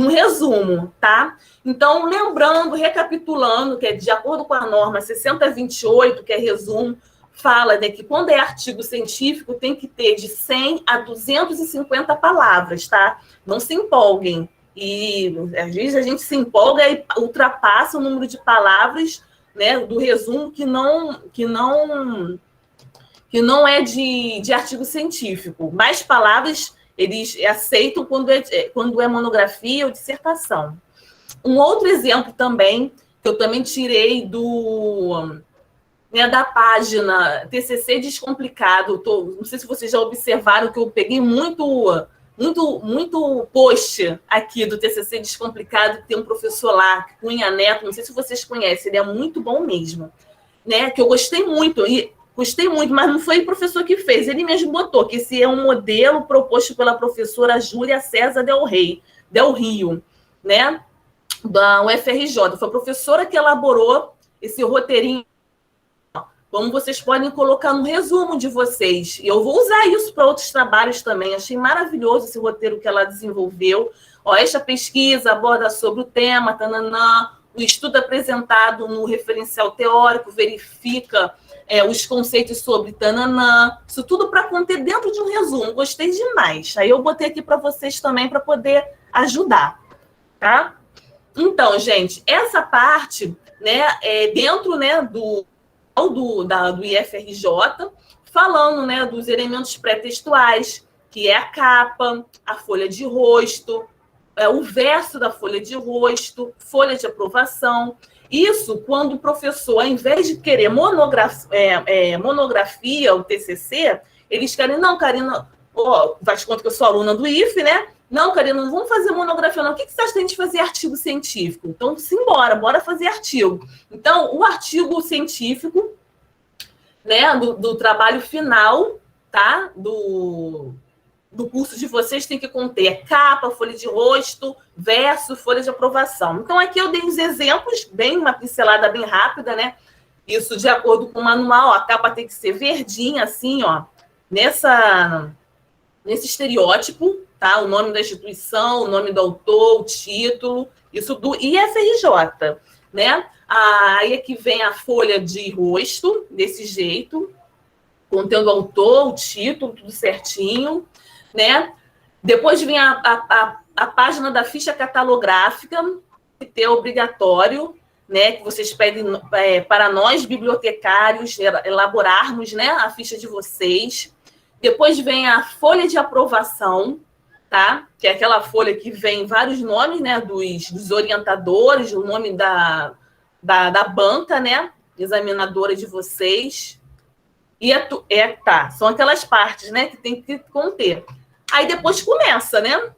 resumo, tá? Então, lembrando, recapitulando, que é de acordo com a norma 6028, que é resumo, fala, né, que quando é artigo científico tem que ter de 100 a 250 palavras, tá? Não se empolguem. E às vezes a gente se empolga e ultrapassa o número de palavras, né, do resumo que não é de artigo científico. Mais palavras eles aceitam quando é monografia ou dissertação. Um outro exemplo também, que eu também tirei da página TCC Descomplicado. Não sei se vocês já observaram que eu peguei muito post aqui do TCC Descomplicado, que tem um professor lá, Cunha Neto, não sei se vocês conhecem, ele é muito bom mesmo, né? Que eu gostei muito, mas não foi o professor que fez, ele mesmo botou que esse é um modelo proposto pela professora Júlia César Del Rio, né? Da UFRJ. Foi a professora que elaborou esse roteirinho, como vocês podem colocar no resumo de vocês. E eu vou usar isso para outros trabalhos também. Achei maravilhoso esse roteiro que ela desenvolveu. Esta pesquisa aborda sobre o tema, tananã, o estudo apresentado no referencial teórico verifica os conceitos sobre tananã. Isso tudo para conter dentro de um resumo. Gostei demais. Aí eu botei aqui para vocês também para poder ajudar, tá? Então, gente, essa parte, né, dentro, né, do IFRJ, falando, né, dos elementos pré-textuais, que é a capa, a folha de rosto, o verso da folha de rosto, folha de aprovação. Isso quando o professor, ao invés de querer monografia, o TCC, eles querem, não, Karina, faz conta que eu sou aluna do IFE, né? Não, Karina, não vamos fazer monografia, não. O que você acha da gente fazer artigo científico? Então, simbora, bora fazer artigo. Então, o artigo científico, né, do trabalho final, tá? Do curso de vocês tem que conter capa, folha de rosto, verso, folha de aprovação. Então, aqui eu dei uns exemplos, uma pincelada bem rápida, né? Isso de acordo com o manual, a capa tem que ser verdinha, assim, ó, nesse estereótipo, tá? O nome da instituição, o nome do autor, o título, isso do IFRJ, né? Aí aqui vem a folha de rosto, desse jeito, contendo o autor, o título, tudo certinho, né? Depois vem a página da ficha catalográfica, que é obrigatório, né? Que vocês pedem para nós, bibliotecários, elaborarmos, né, a ficha de vocês. Depois vem a folha de aprovação, tá? Que é aquela folha que vem vários nomes, né, dos orientadores, o nome da banca, né, examinadora de vocês. E são aquelas partes, né, que tem que conter. Aí depois começa, né?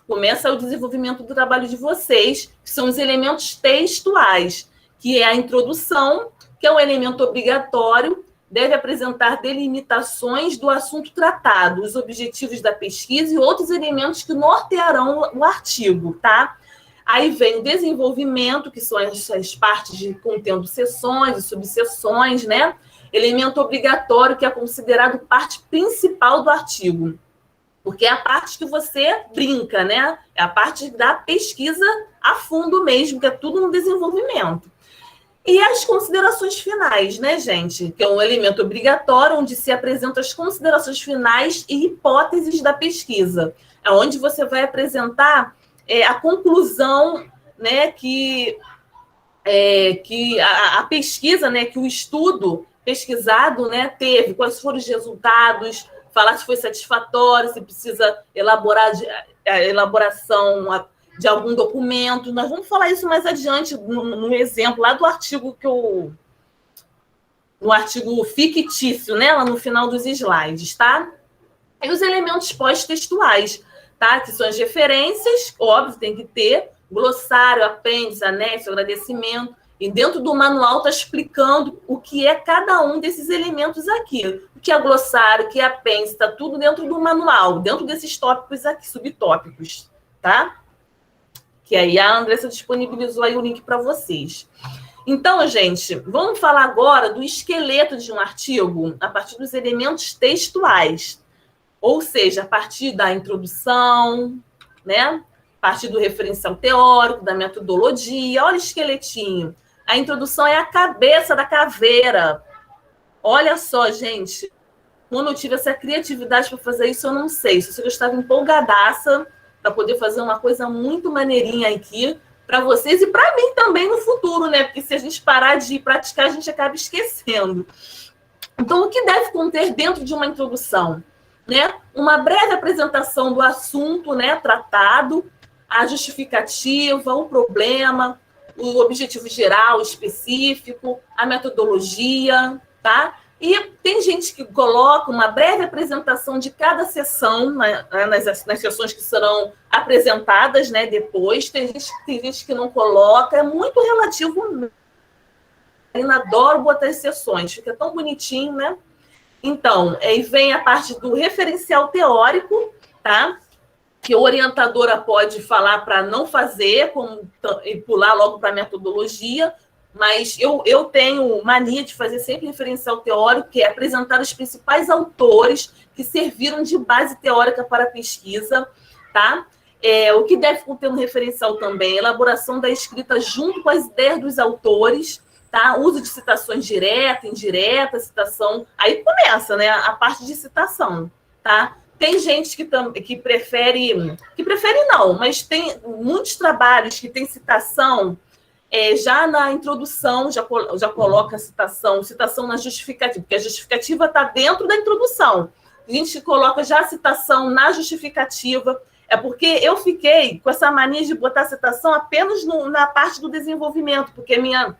Começa o desenvolvimento do trabalho de vocês, que são os elementos textuais, que é a introdução, que é um elemento obrigatório, deve apresentar delimitações do assunto tratado, os objetivos da pesquisa e outros elementos que nortearão o artigo, tá? Aí vem o desenvolvimento, que são as partes contendo seções e subseções, né? Elemento obrigatório, que é considerado parte principal do artigo, porque é a parte que você brinca, né? É a parte da pesquisa a fundo mesmo, que é tudo no desenvolvimento. E as considerações finais, né, gente? Que é um elemento obrigatório, onde se apresentam as considerações finais e hipóteses da pesquisa. É onde você vai apresentar a conclusão, né, que a pesquisa, né, que o estudo pesquisado, né, teve, quais foram os resultados, falar se foi satisfatório, se precisa elaborar a elaboração de algum documento. Nós vamos falar isso mais adiante no exemplo lá do artigo no artigo fictício, né, lá no final dos slides, tá? E os elementos pós-textuais, tá? Que são as referências, óbvio, tem que ter, glossário, apêndice, anexo, agradecimento, e dentro do manual está explicando o que é cada um desses elementos aqui. O que é glossário, o que é apêndice, está tudo dentro do manual, dentro desses tópicos aqui, subtópicos, tá? Que aí a Andressa disponibilizou aí o link para vocês. Então, gente, vamos falar agora do esqueleto de um artigo a partir dos elementos textuais. Ou seja, a partir da introdução, né? A partir do referencial teórico, da metodologia. Olha o esqueletinho. A introdução é a cabeça da caveira. Olha só, gente, quando eu tive essa criatividade para fazer isso, eu não sei. Só sei que eu estava empolgadaça para poder fazer uma coisa muito maneirinha aqui para vocês e para mim também no futuro, né? Porque se a gente parar de praticar, a gente acaba esquecendo. Então, o que deve conter dentro de uma introdução? Né? Uma breve apresentação do assunto, né, tratado, a justificativa, o problema, o objetivo geral, específico, a metodologia, tá? E tem gente que coloca uma breve apresentação de cada sessão, né, nas sessões que serão apresentadas, né, depois. Tem gente que não coloca, é muito relativo. Eu adoro botar as sessões, fica tão bonitinho, né? Então, aí vem a parte do referencial teórico, tá? Que a orientadora pode falar para não fazer, e pular logo para a metodologia, mas eu tenho mania de fazer sempre referencial teórico, que é apresentar os principais autores que serviram de base teórica para a pesquisa, tá? O que deve conter no referencial também, elaboração da escrita junto com as ideias dos autores, tá? Uso de citações direta, indireta, citação. Aí começa, né, a parte de citação, tá? Tem gente que prefere não, mas tem muitos trabalhos que tem citação já na introdução, já coloca a citação na justificativa, porque a justificativa está dentro da introdução. A gente coloca já a citação na justificativa. É porque eu fiquei com essa mania de botar citação apenas na parte do desenvolvimento, porque minha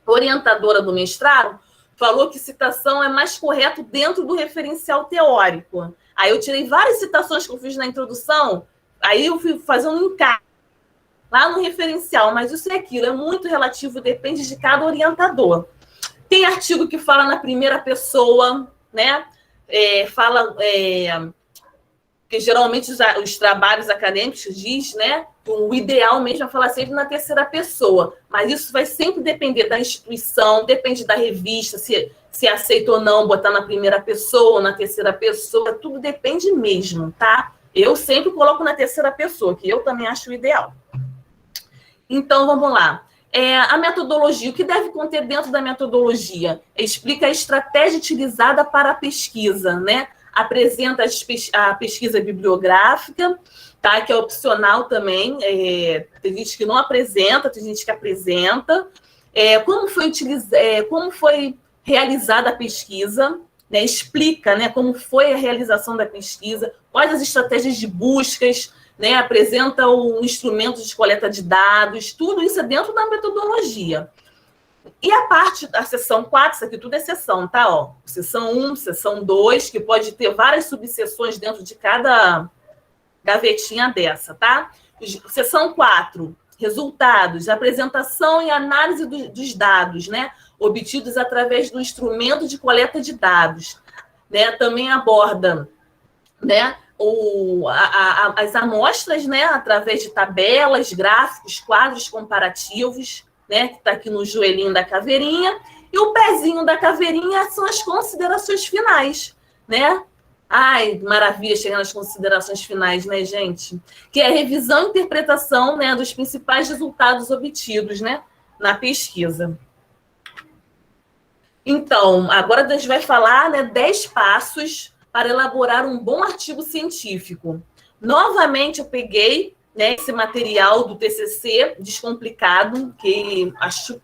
orientadora do mestrado falou que citação é mais correto dentro do referencial teórico. Aí eu tirei várias citações que eu fiz na introdução, aí eu fui fazer um encaixe lá no referencial, mas isso e aquilo é muito relativo, depende de cada orientador. Tem artigo que fala na primeira pessoa, né? Porque geralmente os trabalhos acadêmicos diz, né? O ideal mesmo é falar sempre na terceira pessoa, mas isso vai sempre depender da instituição, depende da revista, se aceita ou não botar na primeira pessoa ou na terceira pessoa, tudo depende mesmo, tá? Eu sempre coloco na terceira pessoa, que eu também acho o ideal. Então, vamos lá. A metodologia, o que deve conter dentro da metodologia? Explica a estratégia utilizada para a pesquisa, né? Apresenta a pesquisa bibliográfica, tá? Que é opcional também. Tem gente que não apresenta, tem gente que apresenta. Como foi realizada a pesquisa, né? Explica, né, como foi a realização da pesquisa, quais as estratégias de buscas, né? Apresenta o instrumento de coleta de dados, tudo isso é dentro da metodologia. E a seção 4, isso aqui tudo é seção, tá? Ó, seção 1, seção 2, que pode ter várias subseções dentro de cada gavetinha dessa, tá? Seção 4, resultados, apresentação e análise dos dados, né? Obtidos através do instrumento de coleta de dados, né? Também aborda, né, as amostras, né, através de tabelas, gráficos, quadros comparativos, né, que está aqui no joelhinho da caveirinha, e o pezinho da caveirinha são as considerações finais, né? Ai, maravilha, chegar nas considerações finais, né, gente? Que é a revisão e interpretação, né, dos principais resultados obtidos, né, na pesquisa. Então, agora a gente vai falar, né, 10 passos para elaborar um bom artigo científico. Novamente, eu peguei, né, esse material do TCC Descomplicado, que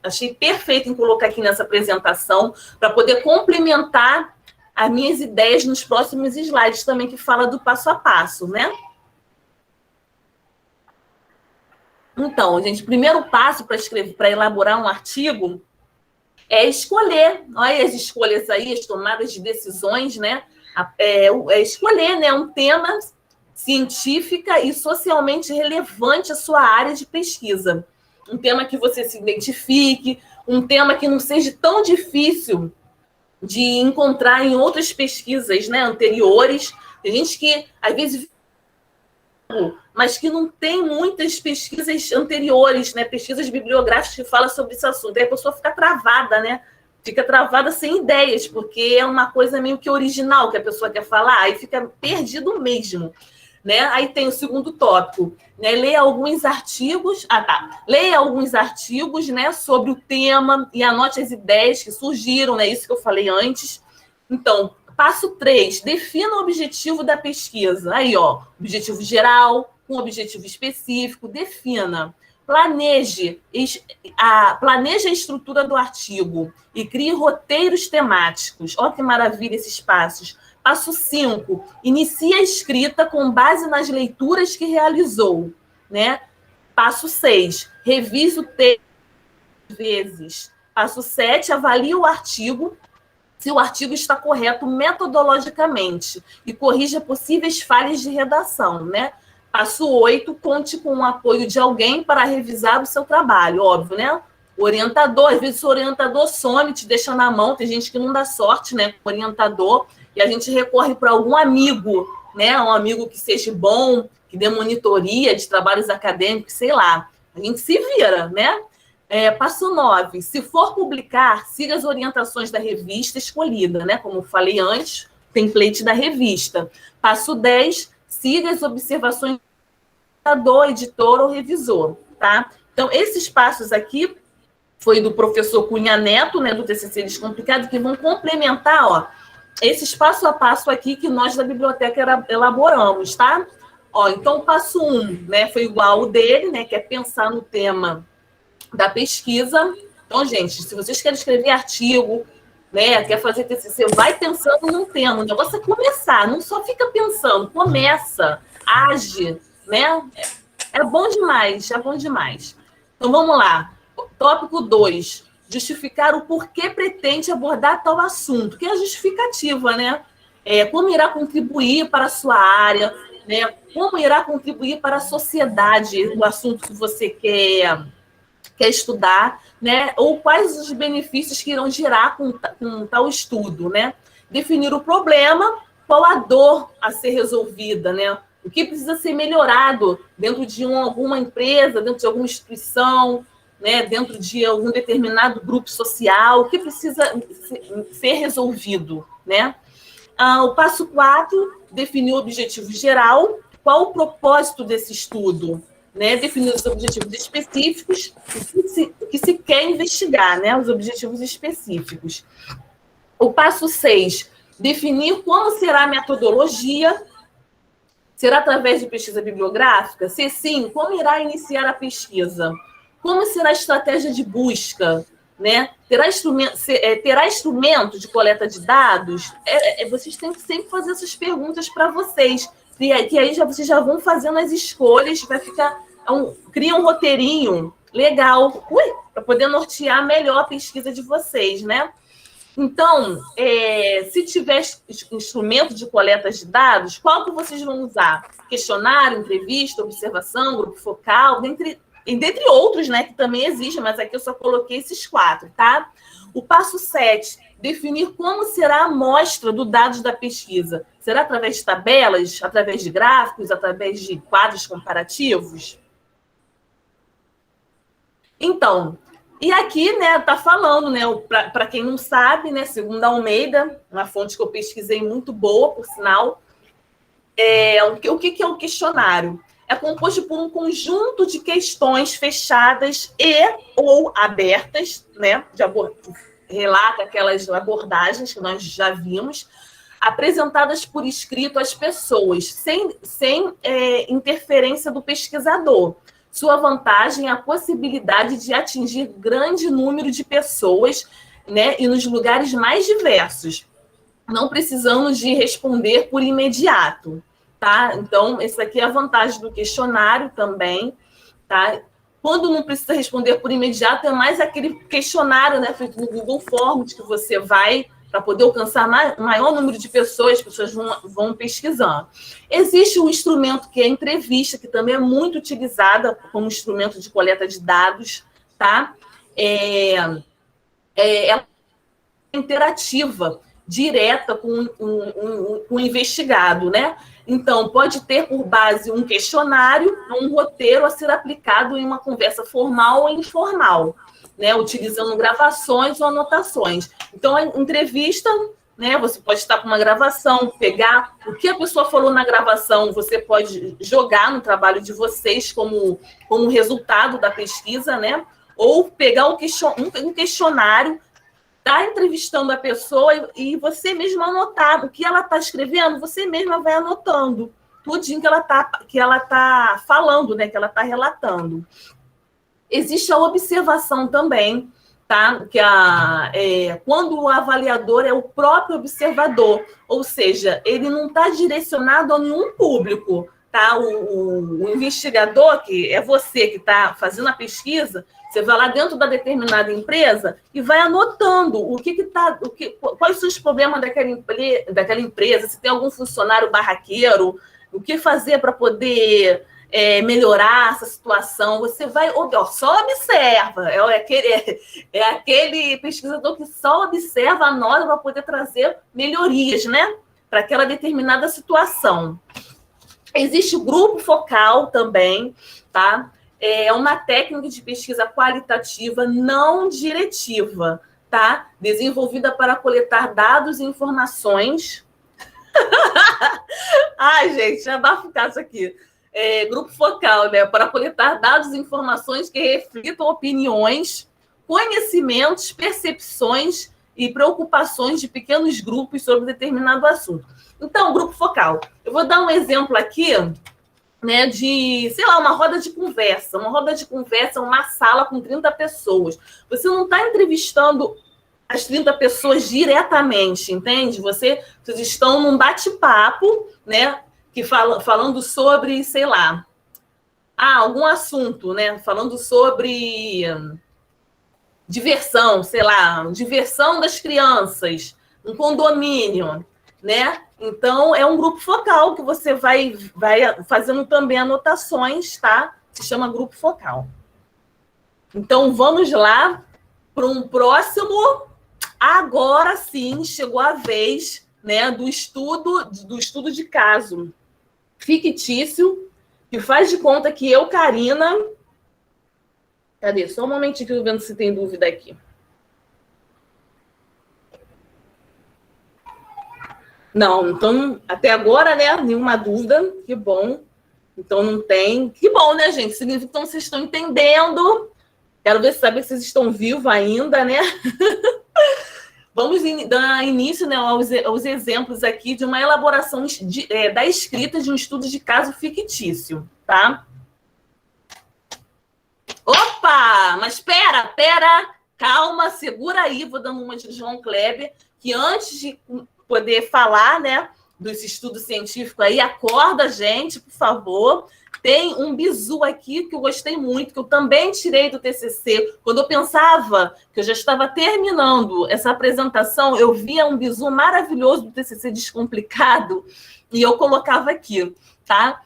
achei perfeito em colocar aqui nessa apresentação, para poder complementar as minhas ideias nos próximos slides também, que fala do passo a passo, né? Então, gente, o primeiro passo para elaborar um artigo é escolher. Olha as escolhas aí, as tomadas de decisões, né? Escolher, né, um tema científica e socialmente relevante à sua área de pesquisa. Um tema que você se identifique, um tema que não seja tão difícil de encontrar em outras pesquisas, né, anteriores. Tem gente que, às vezes, mas que não tem muitas pesquisas anteriores, né, pesquisas bibliográficas que falam sobre esse assunto. Aí a pessoa fica travada, né? Fica travada sem ideias, porque é uma coisa meio que original que a pessoa quer falar, aí fica perdido mesmo. né? Aí tem o segundo tópico, né? Leia alguns artigos, leia alguns artigos, né, sobre o tema e anote as ideias que surgiram, né? Isso que eu falei antes. Então, passo 3, defina o objetivo da pesquisa. Aí, ó, objetivo geral, com objetivo específico, defina. Planeje a estrutura do artigo e crie roteiros temáticos. Olha que maravilha esses passos. Passo 5, inicie a escrita com base nas leituras que realizou, né? Passo 6, revise o texto vezes. Passo 7, avalie o artigo, se o artigo está correto metodologicamente e corrija possíveis falhas de redação, né? Passo 8, conte com o apoio de alguém para revisar o seu trabalho, óbvio, né? O orientador, às vezes o orientador some, te deixa na mão, tem gente que não dá sorte, né, com o orientador, e a gente recorre para algum amigo, né, um amigo que seja bom, que dê monitoria de trabalhos acadêmicos, sei lá. A gente se vira, né? Passo 9, se for publicar, siga as orientações da revista escolhida, né? Como eu falei antes, template da revista. Passo 10, siga as observações do editor ou revisor, tá? Então, esses passos aqui foi do professor Cunha Neto, né, do TCC Descomplicado, que vão complementar, ó, esses passo a passo aqui que nós da biblioteca elaboramos, tá? Ó, então, o passo 1, né, foi igual ao dele, né, que é pensar no tema da pesquisa. Então, gente, se vocês querem escrever artigo, né, quer fazer TCC, vai pensando num tema. O negócio é começar, não só fica pensando, começa, age, né? É bom demais, é bom demais. Então, vamos lá. Tópico 2, justificar o porquê pretende abordar tal assunto, que é a justificativa, né? Como irá contribuir para a sua área, né? Como irá contribuir para a sociedade o assunto que você quer estudar, né? Ou quais os benefícios que irão gerar com tal estudo, né? Definir o problema, qual a dor a ser resolvida, né? O que precisa ser melhorado dentro de alguma empresa, dentro de alguma instituição, né? Dentro de algum determinado grupo social, o que precisa ser resolvido, né? O passo 4, definir o objetivo geral, qual o propósito desse estudo, né? Definir os objetivos específicos, o que se quer investigar, né? Os objetivos específicos. O passo 6, definir como será a metodologia. Será através de pesquisa bibliográfica? Se sim, como irá iniciar a pesquisa? Como será a estratégia de busca? Né? Terá instrumento de coleta de dados? Vocês têm que sempre fazer essas perguntas para vocês, que aí vocês já vão fazendo as escolhas, vai ficar cria um roteirinho legal, para poder nortear melhor a pesquisa de vocês, né? Então, se tiver instrumento de coleta de dados, qual que vocês vão usar? Questionário, entrevista, observação, grupo focal, dentre outros, né, que também existem, mas aqui eu só coloquei esses 4, tá? O passo 7, definir como será a amostra do dados da pesquisa. Será através de tabelas, através de gráficos, através de quadros comparativos? Então, e aqui, né, tá falando, né, para quem não sabe, né, segundo a Almeida, uma fonte que eu pesquisei muito boa, por sinal, o que é um questionário? É composto por um conjunto de questões fechadas ou abertas, né, relata aquelas abordagens que nós já vimos, apresentadas por escrito às pessoas, sem interferência do pesquisador. Sua vantagem é a possibilidade de atingir grande número de pessoas, né, e nos lugares mais diversos, não precisando de responder por imediato, tá? Então, essa aqui é a vantagem do questionário também, tá? Quando não precisa responder por imediato, é mais aquele questionário, né, feito no Google Forms, que você vai para poder alcançar maior número de pessoas, as pessoas vão pesquisando. Existe um instrumento que é a entrevista, que também é muito utilizada como instrumento de coleta de dados, tá? Ela é interativa, direta com o investigado, né? Então, pode ter por base um questionário, um roteiro a ser aplicado em uma conversa formal ou informal, né, utilizando gravações ou anotações. Então, a entrevista né? Você pode estar com uma gravação, pegar o que a pessoa falou na gravação, você pode jogar no trabalho de vocês como resultado da pesquisa, né? Ou pegar um questionário, tá entrevistando a pessoa e você mesma anotar o que ela está escrevendo, você mesma vai anotando tudinho que ela tá falando, né? Que ela está relatando. Existe a observação também, tá? Quando o avaliador é o próprio observador, ou seja, ele não está direcionado a nenhum público, tá? O investigador, que é você que está fazendo a pesquisa, você vai lá dentro da determinada empresa e vai anotando quais são os problemas daquela empresa, se tem algum funcionário barraqueiro, o que fazer para poder melhorar essa situação. Você vai, só observa, é aquele pesquisador que só observa, anota para poder trazer melhorias, né, para aquela determinada situação. Existe o grupo focal também, tá? É uma técnica de pesquisa qualitativa não diretiva, tá? Desenvolvida para coletar dados e informações. Ai, gente, já vai ficar isso aqui. Grupo focal, né? Para coletar dados e informações que reflitam opiniões, conhecimentos, percepções e preocupações de pequenos grupos sobre determinado assunto. Então, grupo focal. Eu vou dar um exemplo aqui, né, de, sei lá, uma roda de conversa. Uma roda de conversa é uma sala com 30 pessoas. Você não está entrevistando as 30 pessoas diretamente, entende? Vocês estão num bate-papo, né, falando sobre, sei lá, algum assunto, né, falando sobre diversão, sei lá, diversão das crianças, um condomínio, né? Então, é um grupo focal que você vai fazendo também anotações, tá? Se chama grupo focal. Então, vamos lá para um próximo. Agora sim, chegou a vez, né, do estudo de caso fictício, que faz de conta que eu, Karina... Cadê? Só um momentinho que eu vendo se tem dúvida aqui. Não, então, até agora, né, nenhuma dúvida, que bom. Então, não tem... Que bom, né, gente? Significa que vocês estão entendendo. Quero saber se vocês estão vivos ainda, né? Vamos dar início, né, aos exemplos aqui de uma elaboração da escrita de um estudo de caso fictício, tá? Opa! Mas pera, calma, segura aí, vou dando uma de João Kleber, que antes de poder falar, né, desse estudo científico aí, acorda, gente, por favor. Tem um bizu aqui que eu gostei muito, que eu também tirei do TCC. Quando eu pensava que eu já estava terminando essa apresentação, eu via um bizu maravilhoso do TCC Descomplicado e eu colocava aqui, tá?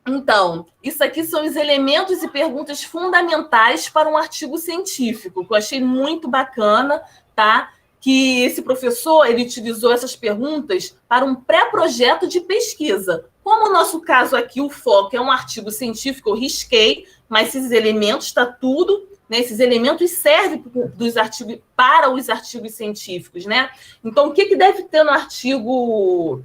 Então, isso aqui são os elementos e perguntas fundamentais para um artigo científico, que eu achei muito bacana, tá? Que esse professor, ele utilizou essas perguntas para um pré-projeto de pesquisa. Como o nosso caso aqui, o foco é um artigo científico, eu risquei, mas esses elementos, está tudo, né? Esses elementos servem para os artigos científicos, né? Então, o que deve ter no artigo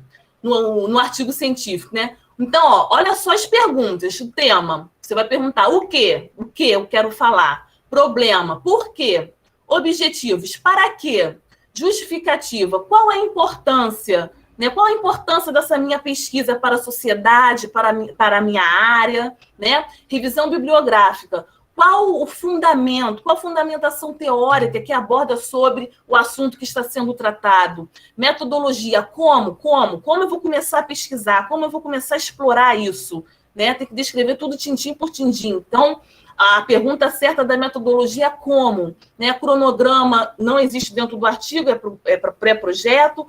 científico, né? Então, olha só as perguntas, o tema. Você vai perguntar o quê? O que eu quero falar? Problema, por quê? Objetivos, para quê? Justificativa, qual é a importância? Né? Qual a importância dessa minha pesquisa para a sociedade, para a minha área? Né? Revisão bibliográfica, qual o fundamento, qual a fundamentação teórica que aborda sobre o assunto que está sendo tratado? Metodologia, como eu vou começar a pesquisar? Como eu vou começar a explorar isso? Né? Tem que descrever tudo tintim por tintim. Então, a pergunta certa da metodologia é como? Né? Cronograma não existe dentro do artigo, é para pré-projeto.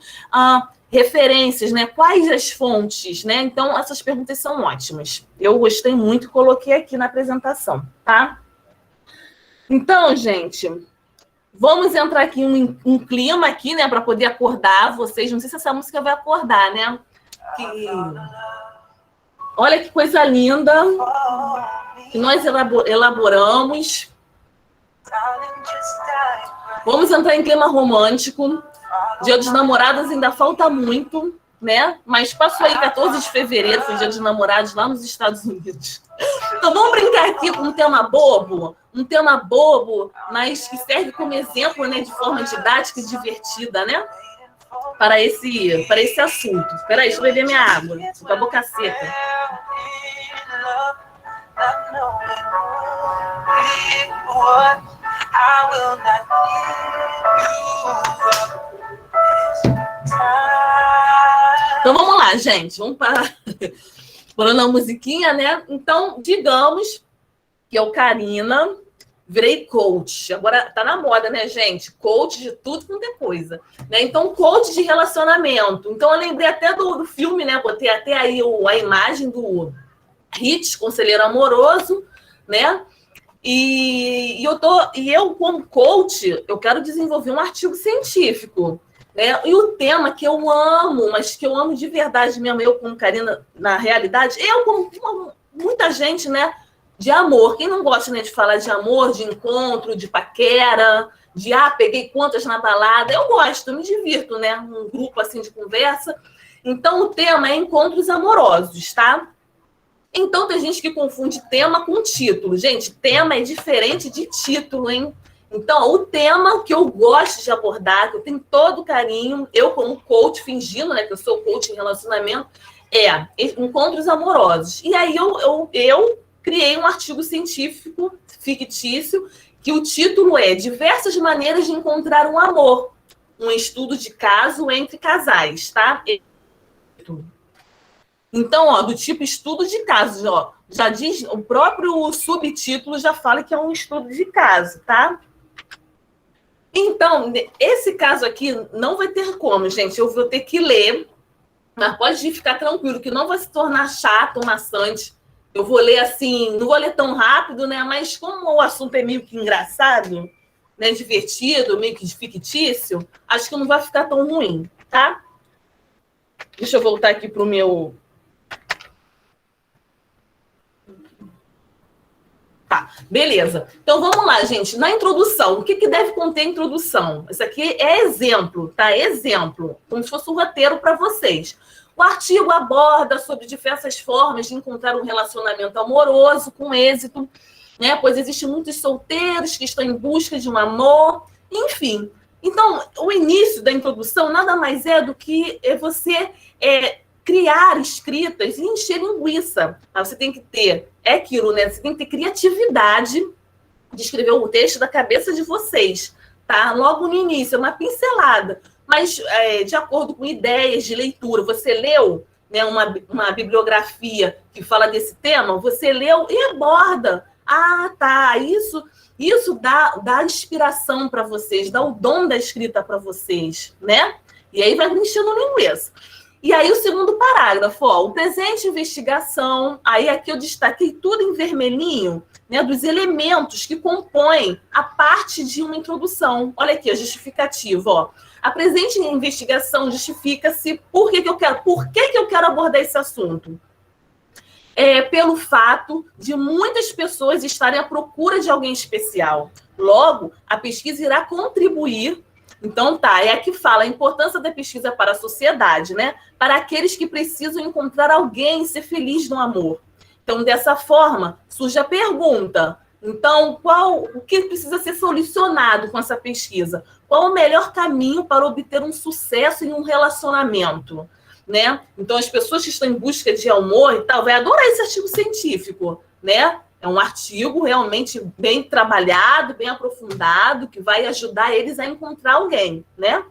Referências, né? Quais as fontes? Né? Então, essas perguntas são ótimas. Eu gostei muito e coloquei aqui na apresentação, tá? Então, gente, vamos entrar aqui em um clima aqui, né? Para poder acordar vocês. Não sei se essa música vai acordar, né? Olha que coisa linda que nós elaboramos. Vamos entrar em clima romântico. Dia dos Namorados ainda falta muito, né? Mas passou aí 14 de fevereiro, foi Dia dos Namorados lá nos Estados Unidos. Então vamos brincar aqui com um tema bobo, mas que serve como exemplo, né, de forma didática e divertida, né? Para esse assunto. Espera aí, deixa eu beber minha água. Tô com a boca seca. Então vamos lá, gente. Vamos para falando a musiquinha, né? Então, digamos que eu, Karina, virei coach. Agora tá na moda, né, gente? Coach de tudo quanto é coisa. Né? Então, coach de relacionamento. Então, eu lembrei até do filme, né? Botei até aí a imagem do Hit, Conselheiro Amoroso, né? E eu, como coach, eu quero desenvolver um artigo científico. Né? E o tema que eu amo, mas que eu amo de verdade mesmo, eu como Karina, na realidade, eu como muita gente, né? De amor. Quem não gosta, né, de falar de amor, de encontro, de paquera, de peguei quantas na balada, eu gosto, eu me divirto, né? Um grupo assim de conversa. Então, o tema é encontros amorosos, tá? Então, tem gente que confunde tema com título. Gente, tema é diferente de título, hein? Então, o tema que eu gosto de abordar, que eu tenho todo carinho, eu como coach, fingindo, né, que eu sou coach em relacionamento, é encontros amorosos. E aí eu criei um artigo científico fictício, que o título é Diversas Maneiras de Encontrar um Amor, um estudo de caso entre casais, tá? Então, ó, do tipo estudo de casos, ó, já diz, o próprio subtítulo já fala que é um estudo de caso, tá? Então, esse caso aqui não vai ter como, gente. Eu vou ter que ler, mas pode ficar tranquilo, que não vai se tornar chato, maçante. Eu vou ler assim, não vou ler tão rápido, né? Mas como o assunto é meio que engraçado, né? Divertido, meio que fictício, acho que não vai ficar tão ruim, tá? Deixa eu voltar aqui para o meu... Tá, beleza. Então, vamos lá, gente. Na introdução, o que deve conter a introdução? Isso aqui é exemplo, tá? Exemplo, como se fosse um roteiro para vocês. O artigo aborda sobre diversas formas de encontrar um relacionamento amoroso com êxito, né? Pois existem muitos solteiros que estão em busca de um amor, enfim. Então, o início da introdução nada mais é do que você criar escritas e encher linguiça. Você tem que ter, aquilo, né? Você tem que ter criatividade de escrever o texto da cabeça de vocês, tá? Logo no início, uma pincelada, mas de acordo com ideias de leitura. Você leu, né, uma bibliografia que fala desse tema, você leu e aborda. Ah, tá, isso dá inspiração para vocês, dá o dom da escrita para vocês, né? E aí vai enchendo linguiça. E aí o segundo parágrafo, ó, o presente investigação, aí aqui eu destaquei tudo em vermelhinho, né, dos elementos que compõem a parte de uma introdução. Olha aqui, a justificativa, ó. A presente investigação justifica-se por que eu quero abordar esse assunto. Pelo fato de muitas pessoas estarem à procura de alguém especial. Logo, a pesquisa irá contribuir. Então, tá, é aqui fala a importância da pesquisa para a sociedade, né? Para aqueles que precisam encontrar alguém e ser feliz no amor. Então, dessa forma, surge a pergunta. Então, o que precisa ser solucionado com essa pesquisa? Qual o melhor caminho para obter um sucesso em um relacionamento? Né? Então, as pessoas que estão em busca de amor e tal, vai adorar esse artigo científico, né? É um artigo realmente bem trabalhado, bem aprofundado, que vai ajudar eles a encontrar alguém, né?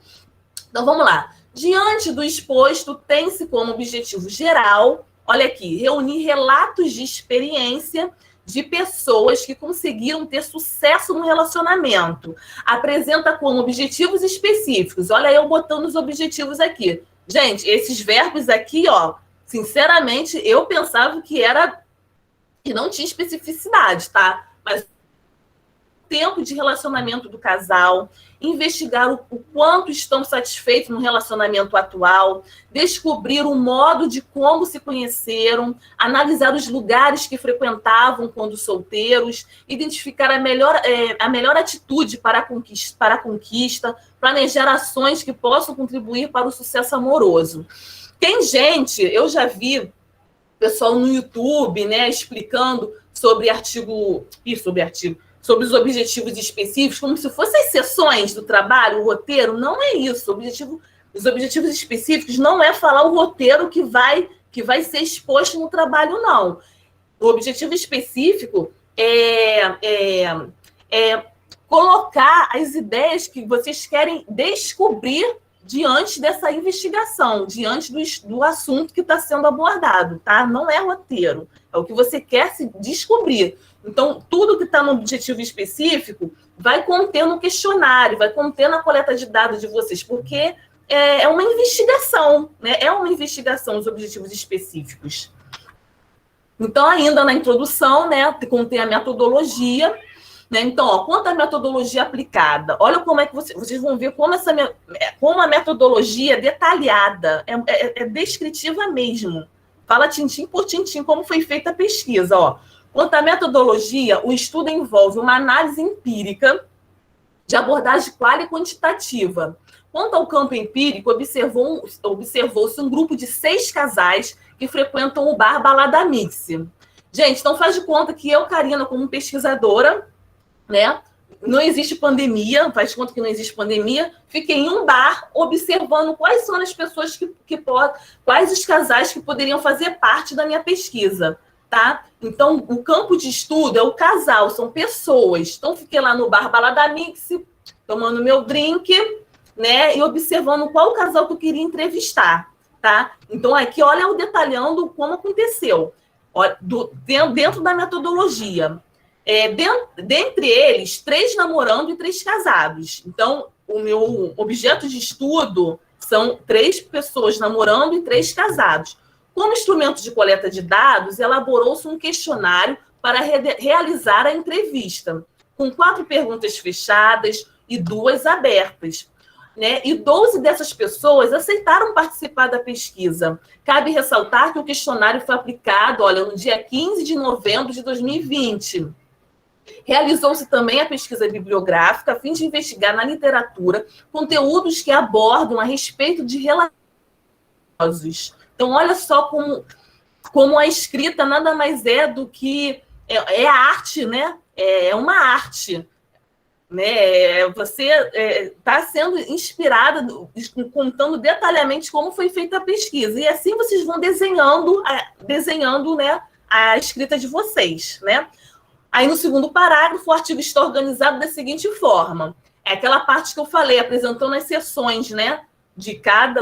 Então, vamos lá. Diante do exposto, tem-se como objetivo geral, olha aqui, reunir relatos de experiência de pessoas que conseguiram ter sucesso no relacionamento. Apresenta como objetivos específicos. Olha eu botando os objetivos aqui. Gente, esses verbos aqui, ó, sinceramente, eu pensava que não tinha especificidade, tá? Mas tempo de relacionamento do casal, investigar o quanto estão satisfeitos no relacionamento atual, descobrir o modo de como se conheceram, analisar os lugares que frequentavam quando solteiros, identificar a melhor atitude para a conquista, planejar ações que possam contribuir para o sucesso amoroso. Tem gente, eu já vi pessoal no YouTube, né, explicando sobre os objetivos específicos, como se fossem as sessões do trabalho, o roteiro. Não é isso. Os objetivos específicos não é falar o roteiro que vai ser exposto no trabalho, não. O objetivo específico é colocar as ideias que vocês querem descobrir diante dessa investigação, diante do assunto que está sendo abordado, tá? Não é roteiro, é o que você quer se descobrir. Então, tudo que está no objetivo específico vai conter no questionário, vai conter na coleta de dados de vocês, porque é uma investigação, né? É uma investigação os objetivos específicos. Então, ainda na introdução, né, contém a metodologia, né? Então, quanto à metodologia aplicada, olha como é que vocês vão ver como a metodologia é detalhada, é descritiva mesmo. Fala tintim por tintim como foi feita a pesquisa. Quanto à metodologia, o estudo envolve uma análise empírica de abordagem qual e quantitativa. Quanto ao campo empírico, observou-se um grupo de 6 casais que frequentam o bar Balada Mix. Gente, então faz de conta que eu, Karina, como pesquisadora, né, não existe pandemia, faz de conta que não existe pandemia, fiquei em um bar observando quais são as pessoas quais os casais que poderiam fazer parte da minha pesquisa, tá? Então, o campo de estudo é o casal, são pessoas. Então, fiquei lá no bar Balada Mix, tomando meu drink, né, e observando qual casal que eu queria entrevistar, tá? Então, aqui, olha o detalhando como aconteceu, dentro da metodologia. Dentre eles, 3 namorando e 3 casados. Então, o meu objeto de estudo são 3 pessoas namorando e 3 casados. Como instrumento de coleta de dados, elaborou-se um questionário para realizar a entrevista, com 4 perguntas fechadas e 2 abertas, né? E 12 dessas pessoas aceitaram participar da pesquisa. Cabe ressaltar que o questionário foi aplicado, no dia 15 de novembro de 2020. Realizou-se também a pesquisa bibliográfica a fim de investigar na literatura conteúdos que abordam a respeito de relatos. Então, olha só como a escrita nada mais é do que a arte, né? É uma arte, né? Você está sendo inspirada, contando detalhadamente como foi feita a pesquisa. E assim vocês vão desenhando, né, a escrita de vocês, né? Aí, no segundo parágrafo, o artigo está organizado da seguinte forma. É aquela parte que eu falei, apresentando as seções, né,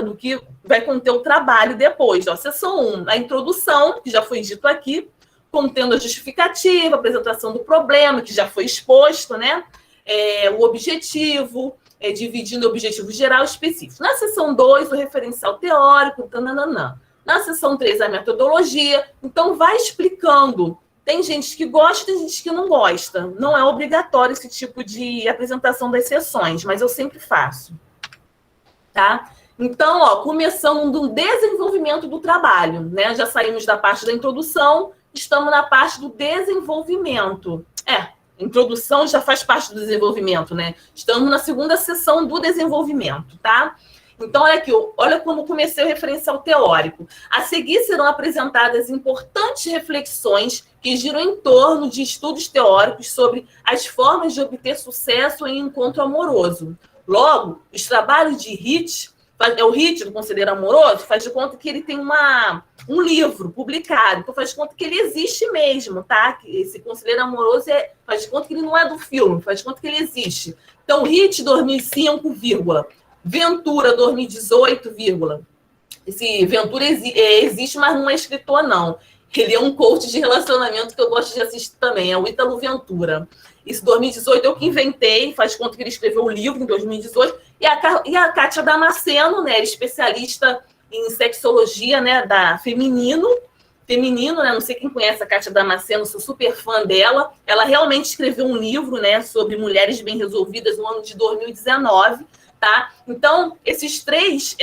do que vai conter o trabalho depois. Seção 1, a introdução, que já foi dito aqui, contendo a justificativa, a apresentação do problema, que já foi exposto, né? O objetivo, dividindo o objetivo geral e específico. Na seção 2, o referencial teórico, tananana. Na seção 3, a metodologia. Então, vai explicando. Tem gente que gosta, tem gente que não gosta. Não é obrigatório esse tipo de apresentação das sessões, mas eu sempre faço. Tá? Então, começando do desenvolvimento do trabalho, né? Já saímos da parte da introdução, estamos na parte do desenvolvimento. Introdução já faz parte do desenvolvimento, né? Estamos na segunda sessão do desenvolvimento, tá? Então, olha aqui, olha como comecei o referencial teórico. A seguir serão apresentadas importantes reflexões que giram em torno de estudos teóricos sobre as formas de obter sucesso em encontro amoroso. Logo, os trabalhos de Hit, o Hit do Conselheiro Amoroso, faz de conta que ele tem um livro publicado, então faz de conta que ele existe mesmo, tá? Esse Conselheiro Amoroso faz de conta que ele não é do filme, faz de conta que ele existe. Então, Hit 2005, Ventura 2018, Esse Ventura existe, mas não é escritor, não. Ele é um coach de relacionamento que eu gosto de assistir também, é o Ítalo Ventura. Esse 2018 eu que inventei, faz conta que ele escreveu o livro em 2018, e a Kátia Damasceno, né, especialista em sexologia, né, feminino, feminino, né? Não sei quem conhece a Kátia Damasceno, sou super fã dela. Ela realmente escreveu um livro, né, sobre mulheres bem resolvidas no ano de 2019, tá? Então, essas três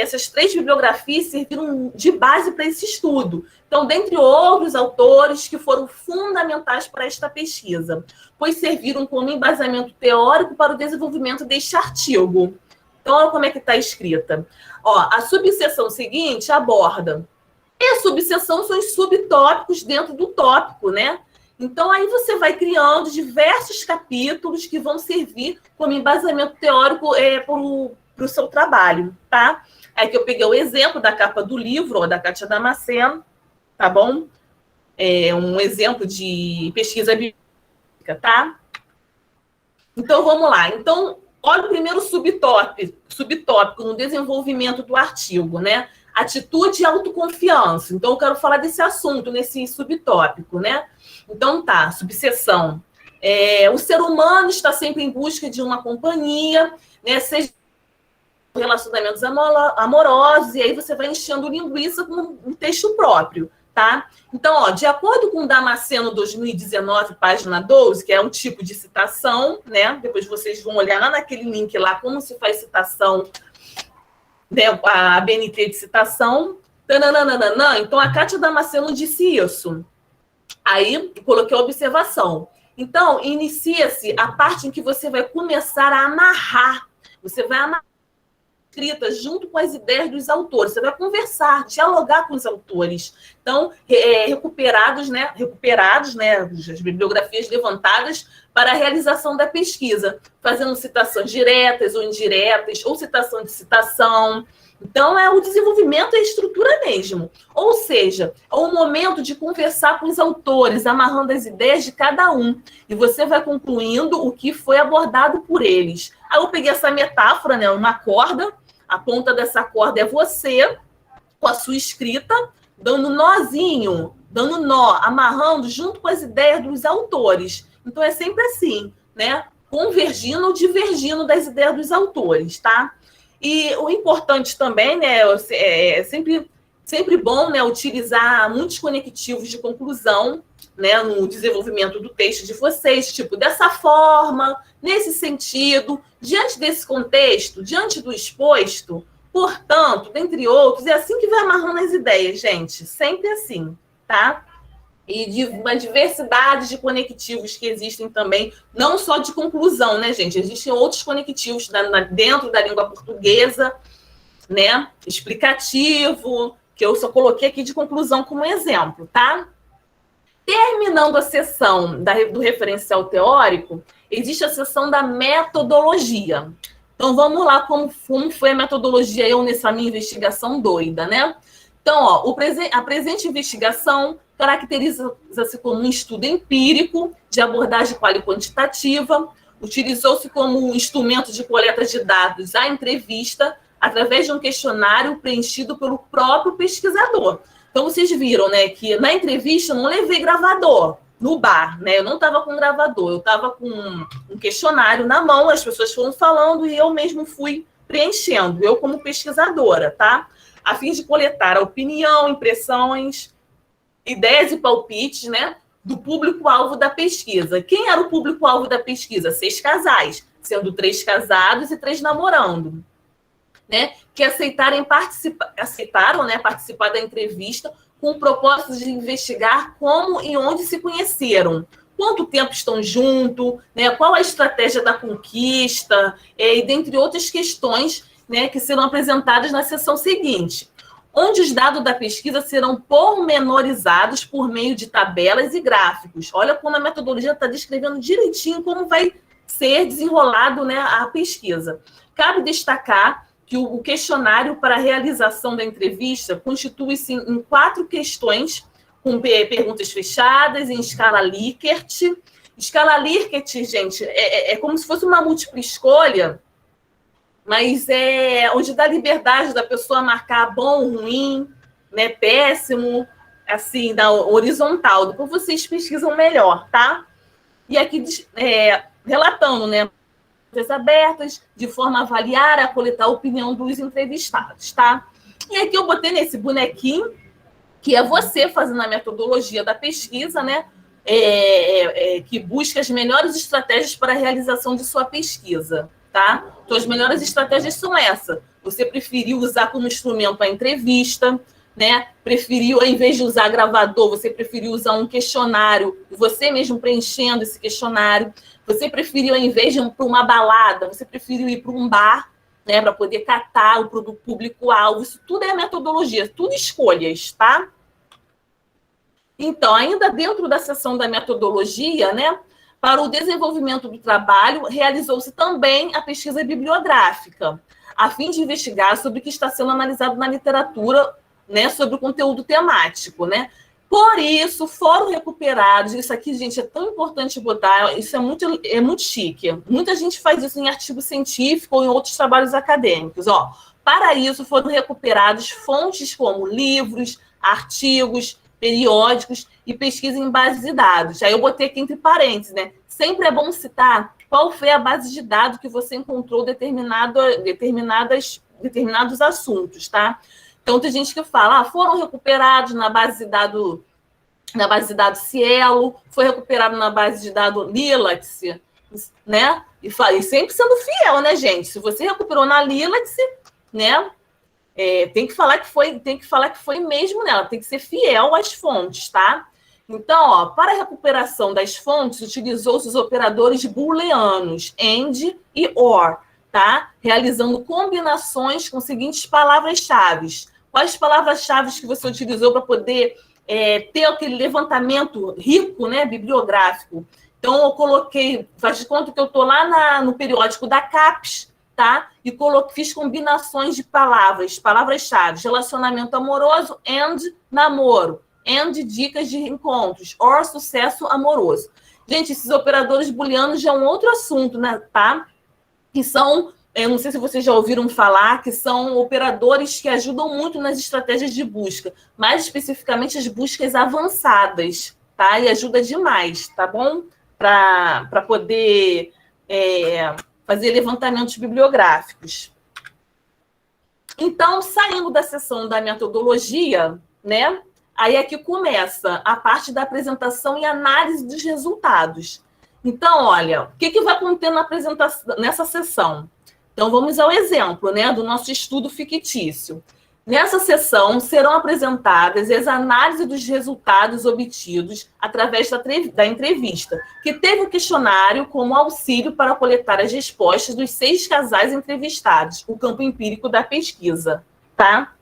bibliografias serviram de base para esse estudo. Então, dentre outros autores que foram fundamentais para esta pesquisa, pois serviram como embasamento teórico para o desenvolvimento deste artigo. Então, olha como é que está escrita. Ó, a subseção seguinte aborda. E a subseção são os subtópicos dentro do tópico, né? Então, aí você vai criando diversos capítulos que vão servir como embasamento teórico para o seu trabalho, tá? Aí que eu peguei o exemplo da capa do livro, ó, da Kátia Damasceno, tá bom? É um exemplo de pesquisa bíblica, tá? Então, vamos lá. Então, olha o primeiro subtópico no desenvolvimento do artigo, né? Atitude e autoconfiança. Então, eu quero falar desse assunto, nesse subtópico, né? Então, tá, subseção. O ser humano está sempre em busca de uma companhia, né? Seja relacionamentos amorosos, e aí você vai enchendo linguiça com um texto próprio, tá? Então, ó, de acordo com Damasceno 2019, página 12, que é um tipo de citação, né? Depois vocês vão olhar lá naquele link lá, como se faz citação, né? A BNT de citação. Tananana. Então, a Kátia Damasceno disse isso. Aí, coloquei a observação. Então, inicia-se a parte em que você vai começar a amarrar. Você vai amarrar escritas junto com as ideias dos autores. Você vai conversar, dialogar com os autores. Então, recuperados, né, as bibliografias levantadas para a realização da pesquisa, fazendo citações diretas ou indiretas, ou citação de citação. Então, o desenvolvimento e a estrutura mesmo. Ou seja, é o momento de conversar com os autores, amarrando as ideias de cada um. E você vai concluindo o que foi abordado por eles. Aí eu peguei essa metáfora, né, uma corda. A ponta dessa corda é você, com a sua escrita, dando nozinho, dando nó, amarrando junto com as ideias dos autores. Então, é sempre assim, né? Convergindo ou divergindo das ideias dos autores, tá? E o importante também, né, é sempre bom, né, utilizar muitos conectivos de conclusão, né, no desenvolvimento do texto de vocês, tipo, dessa forma, nesse sentido, diante desse contexto, diante do exposto, portanto, dentre outros, é assim que vai amarrando as ideias, gente, sempre assim, tá? E de uma diversidade de conectivos que existem também, não só de conclusão, né, gente? Existem outros conectivos dentro da língua portuguesa, né? Explicativo, que eu só coloquei aqui de conclusão como exemplo, tá? Terminando a sessão do referencial teórico, existe a sessão da metodologia. Então, vamos lá como foi a metodologia nessa minha investigação doida, né? Então, ó, a presente investigação caracteriza-se como um estudo empírico de abordagem quali-quantitativa, utilizou-se como instrumento de coleta de dados a entrevista através de um questionário preenchido pelo próprio pesquisador. Então, vocês viram, né, que na entrevista eu não levei gravador no bar, né? Eu não estava com gravador, eu estava com um questionário na mão, as pessoas foram falando e eu mesmo fui preenchendo, eu como pesquisadora, tá? A fim de coletar a opinião, impressões, ideias e palpites, né, do público-alvo da pesquisa. Quem era o público-alvo da pesquisa? 6 casais, sendo 3 casados e 3 namorando, né, que aceitaram participar da entrevista com o propósito de investigar como e onde se conheceram, quanto tempo estão juntos, né, qual a estratégia da conquista, e dentre outras questões, né, que serão apresentadas na sessão seguinte, onde os dados da pesquisa serão pormenorizados por meio de tabelas e gráficos. Olha como a metodologia está descrevendo direitinho como vai ser desenrolado, né, a pesquisa. Cabe destacar que o questionário para a realização da entrevista constitui-se em 4 questões, com perguntas fechadas, em escala Likert. Escala Likert, gente, é como se fosse uma múltipla escolha, mas onde dá liberdade da pessoa marcar bom, ruim, né, péssimo, assim, da horizontal. Depois vocês pesquisam melhor, tá? E aqui, relatando, né, abertas, de forma a avaliar, a coletar a opinião dos entrevistados, tá? E aqui eu botei nesse bonequinho, que é você fazendo a metodologia da pesquisa, né? Que busca as melhores estratégias para a realização de sua pesquisa, tá? Então, as melhores estratégias são essas. Você preferiu usar como instrumento a entrevista, né? Preferiu, ao invés de usar gravador, você preferiu usar um questionário, você mesmo preenchendo esse questionário. Você preferiu, ao invés de ir para uma balada, você preferiu ir para um bar, né? Para poder catar o público-alvo. Isso tudo é metodologia, tudo escolhas, tá? Então, ainda dentro da seção da metodologia, né, para o desenvolvimento do trabalho, realizou-se também a pesquisa bibliográfica, a fim de investigar sobre o que está sendo analisado na literatura, né, sobre o conteúdo temático, né? Por isso, foram recuperados, isso aqui, gente, é tão importante botar, isso é muito chique. Muita gente faz isso em artigo científico ou em outros trabalhos acadêmicos. Ó, para isso, foram recuperados fontes como livros, artigos, periódicos e pesquisa em bases de dados. Aí eu botei aqui entre parênteses, né? Sempre é bom citar qual foi a base de dados que você encontrou determinados assuntos, tá? Então, tem gente que fala, foram recuperados na base de dados Cielo, foi recuperado na base de dados Lilacs, né? E sempre sendo fiel, né, gente? Se você recuperou na Lilacs, né? Tem que falar que foi mesmo nela, tem que ser fiel às fontes, tá? Então, ó, para a recuperação das fontes, utilizou-se os operadores booleanos, AND e OR, tá? Realizando combinações com as seguintes palavras-chave. Quais palavras-chave que você utilizou para poder ter aquele levantamento rico, né, bibliográfico? Então, eu coloquei, faz de conta que eu estou lá no periódico da CAPES, tá? E fiz combinações de palavras-chave, relacionamento amoroso, and namoro, and dicas de encontros, or sucesso amoroso. Gente, esses operadores booleanos já é um outro assunto, né, tá? Que são, eu não sei se vocês já ouviram falar, que são operadores que ajudam muito nas estratégias de busca, mais especificamente as buscas avançadas, tá? E ajuda demais, tá bom? Para poder fazer levantamentos bibliográficos. Então, saindo da seção da metodologia, né? Aí aqui começa a parte da apresentação e análise dos resultados. Então, olha, o que vai conter nessa sessão? Então, vamos ao exemplo, né, do nosso estudo fictício. Nessa sessão, serão apresentadas as análises dos resultados obtidos através da entrevista, que teve o questionário como auxílio para coletar as respostas dos 6 casais entrevistados, o campo empírico da pesquisa, tá?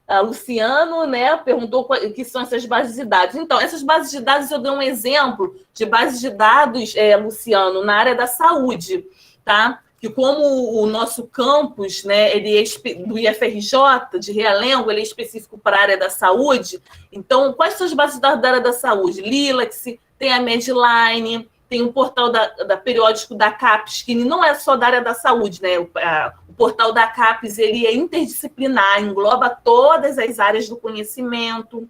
A Luciano, né, perguntou o que são essas bases de dados. Então, essas bases de dados, eu dei um exemplo de bases de dados, Luciano, na área da saúde, tá? Que como o nosso campus, né, ele é do IFRJ, de Realengo, ele é específico para a área da saúde. Então, quais são as bases de dados da área da saúde? Lilacs, tem a Medline, tem um portal da periódico da CAPES, que não é só da área da saúde, né? O portal da CAPES, ele é interdisciplinar, engloba todas as áreas do conhecimento,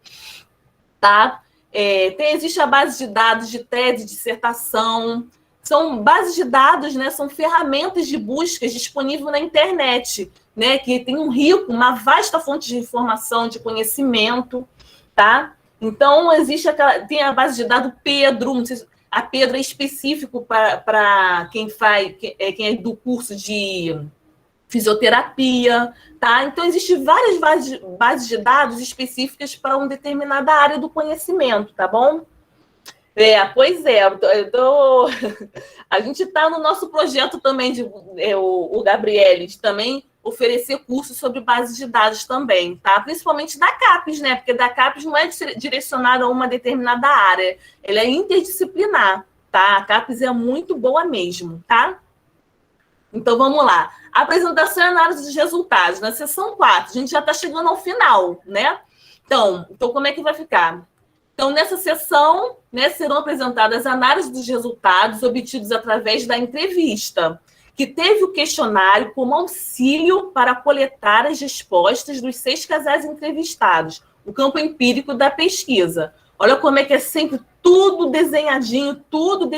tá? Existe a base de dados de tese, dissertação. São bases de dados, né? São ferramentas de busca disponíveis na internet, né? Que tem uma vasta fonte de informação, de conhecimento, tá? Então, tem a base de dados Pedro, não sei se, a Pedro é específico para quem é do curso de fisioterapia, tá? Então, existem várias bases de dados específicas para uma determinada área do conhecimento, tá bom? Pois é. A gente está no nosso projeto também, o Gabriele, de também oferecer cursos sobre bases de dados também, tá? Principalmente da CAPES, né? Porque da CAPES não é direcionada a uma determinada área, ela é interdisciplinar, tá? A CAPES é muito boa mesmo, tá? Então, vamos lá. Apresentação e análise dos resultados. Na seção 4, a gente já está chegando ao final, né? Então, como é que vai ficar? Então, nessa sessão, né, serão apresentadas análises dos resultados obtidos através da entrevista, que teve o questionário como auxílio para coletar as respostas dos 6 casais entrevistados, o campo empírico da pesquisa. Olha como é que é sempre tudo desenhadinho, tudo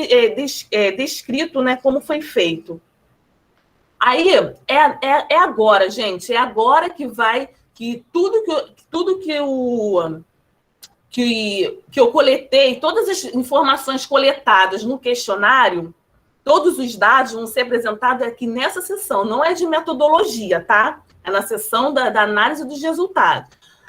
descrito, né, como foi feito. Aí é agora, gente, é agora que tudo que eu coletei, todas as informações coletadas no questionário, todos os dados vão ser apresentados aqui nessa sessão, não é de metodologia, tá? É na sessão da análise dos resultados.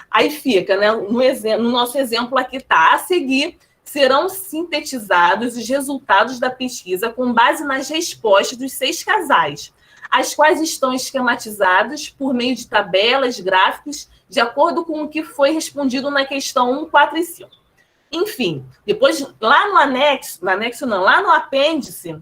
Aí fica, né? No nosso exemplo aqui tá, a seguir serão sintetizados os resultados da pesquisa com base nas respostas dos 6 casais, as quais estão esquematizadas por meio de tabelas, gráficos, de acordo com o que foi respondido na questão 1, 4 e 5. Enfim, depois, lá no apêndice,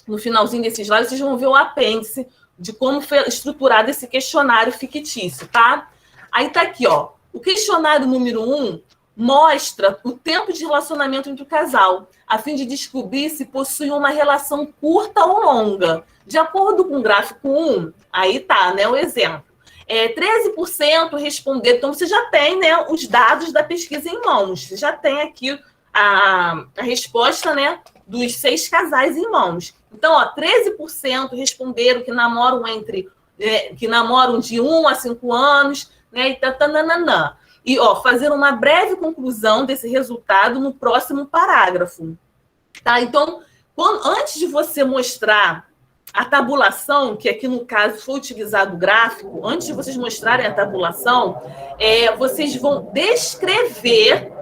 no finalzinho desse slide, vocês vão ver o apêndice de como foi estruturado esse questionário fictício, tá? Aí tá aqui, ó, o questionário número 1 mostra o tempo de relacionamento entre o casal, a fim de descobrir se possui uma relação curta ou longa. De acordo com o gráfico 1, aí tá, né, o exemplo. 13% responderam, então você já tem, né, os dados da pesquisa em mãos, você já tem aqui a resposta, né, dos 6 casais em mãos. Então, ó, 13% responderam que namoram de 1 a 5 anos, né, e tatananã. E, ó, fazer uma breve conclusão desse resultado no próximo parágrafo. Tá? Então, antes de você mostrar a tabulação, que aqui no caso foi utilizado o gráfico, antes de vocês mostrarem a tabulação, vocês vão descrever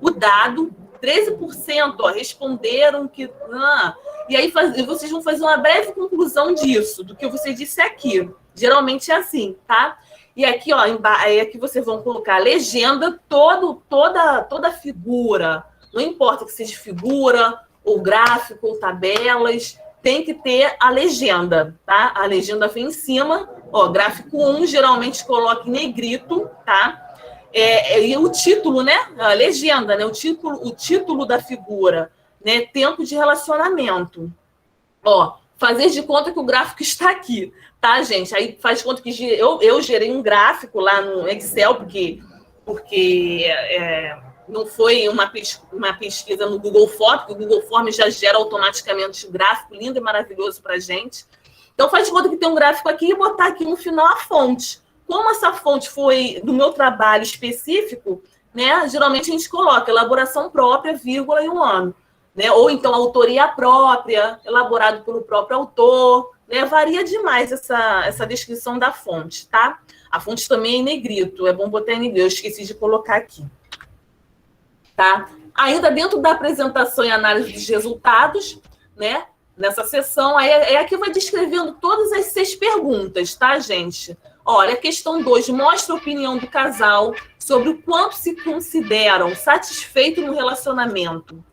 o dado. 13%, ó, responderam que... e aí vocês vão fazer uma breve conclusão disso, do que você disse aqui. Geralmente é assim, tá? E aqui, ó, aqui vocês vão colocar a legenda, toda figura, não importa que seja figura, ou gráfico, ou tabelas, tem que ter a legenda, tá? A legenda vem em cima, ó, gráfico 1, geralmente coloca em negrito, tá? E o título, né? A legenda, né? O título da figura, né? Tempo de relacionamento. Ó, fazer de conta que o gráfico está aqui, tá, gente? Aí faz de conta que eu gerei um gráfico lá no Excel, porque não foi uma pesquisa no Google Forms, porque o Google Forms já gera automaticamente o gráfico lindo e maravilhoso para a gente. Então, faz de conta que tem um gráfico aqui e botar aqui no final a fonte. Como essa fonte foi do meu trabalho específico, né? Geralmente a gente coloca elaboração própria, vírgula e um ano. Né? Ou então autoria própria, elaborado pelo próprio autor, né? Varia demais essa descrição da fonte, tá? A fonte também é em negrito, é bom botar em negrito, eu esqueci de colocar aqui. Tá? Ainda dentro da apresentação e análise dos resultados, né? Nessa sessão, aí aqui vai descrevendo todas as 6 perguntas, tá, gente? Olha, a questão 2 mostra a opinião do casal sobre o quanto se consideram satisfeitos no relacionamento.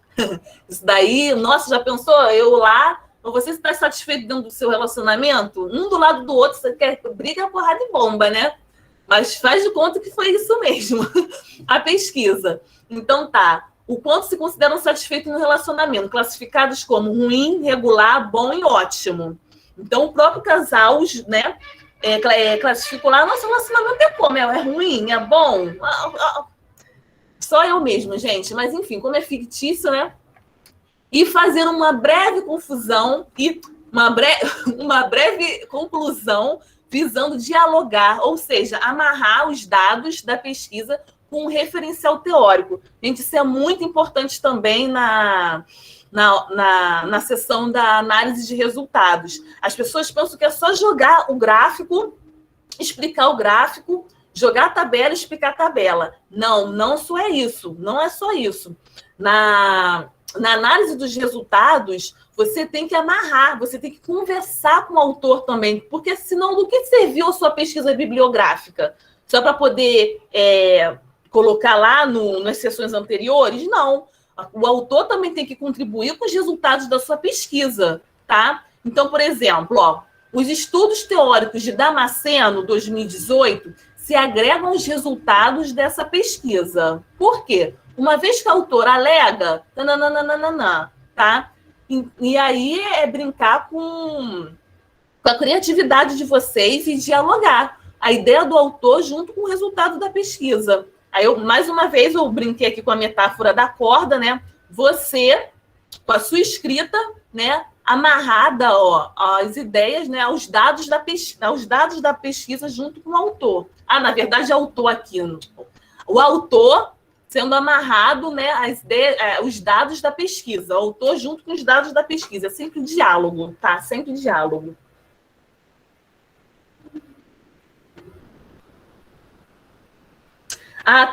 Isso daí, nossa, já pensou? Eu lá, você está satisfeito dentro do seu relacionamento? Um do lado do outro, você quer briga, porrada e bomba, né? Mas faz de conta que foi isso mesmo, a pesquisa. Então tá, o quanto se consideram satisfeitos no relacionamento, classificados como ruim, regular, bom e ótimo. Então o próprio casal, né, classificou lá, nosso relacionamento é como? É ruim? É bom? Só eu mesmo, gente. Mas, enfim, como é fictício, né? E fazer uma breve confusão e uma breve conclusão visando dialogar, ou seja, amarrar os dados da pesquisa com um referencial teórico. Gente, isso é muito importante também na sessão da análise de resultados. As pessoas pensam que é só jogar o gráfico, explicar o gráfico, jogar a tabela e explicar a tabela. Não só é isso. Não é só isso. Na análise dos resultados, você tem que amarrar, você tem que conversar com o autor também, porque senão do que serviu a sua pesquisa bibliográfica? Só para poder colocar lá nas sessões anteriores? Não. O autor também tem que contribuir com os resultados da sua pesquisa, tá? Então, por exemplo, ó, os estudos teóricos de Damasceno, 2018, se agregam aos resultados dessa pesquisa. Por quê? Uma vez que o autor alega, tá? E aí é brincar com a criatividade de vocês e dialogar a ideia do autor junto com o resultado da pesquisa. Aí, mais uma vez, eu brinquei aqui com a metáfora da corda, né? Você, com a sua escrita, né? amarrada, ó, às ideias, né, aos dados da pesquisa junto com o autor. Na verdade, é o autor aqui. O autor sendo amarrado, né, às ideias, os dados da pesquisa. O autor junto com os dados da pesquisa. É sempre diálogo, tá? Sempre diálogo.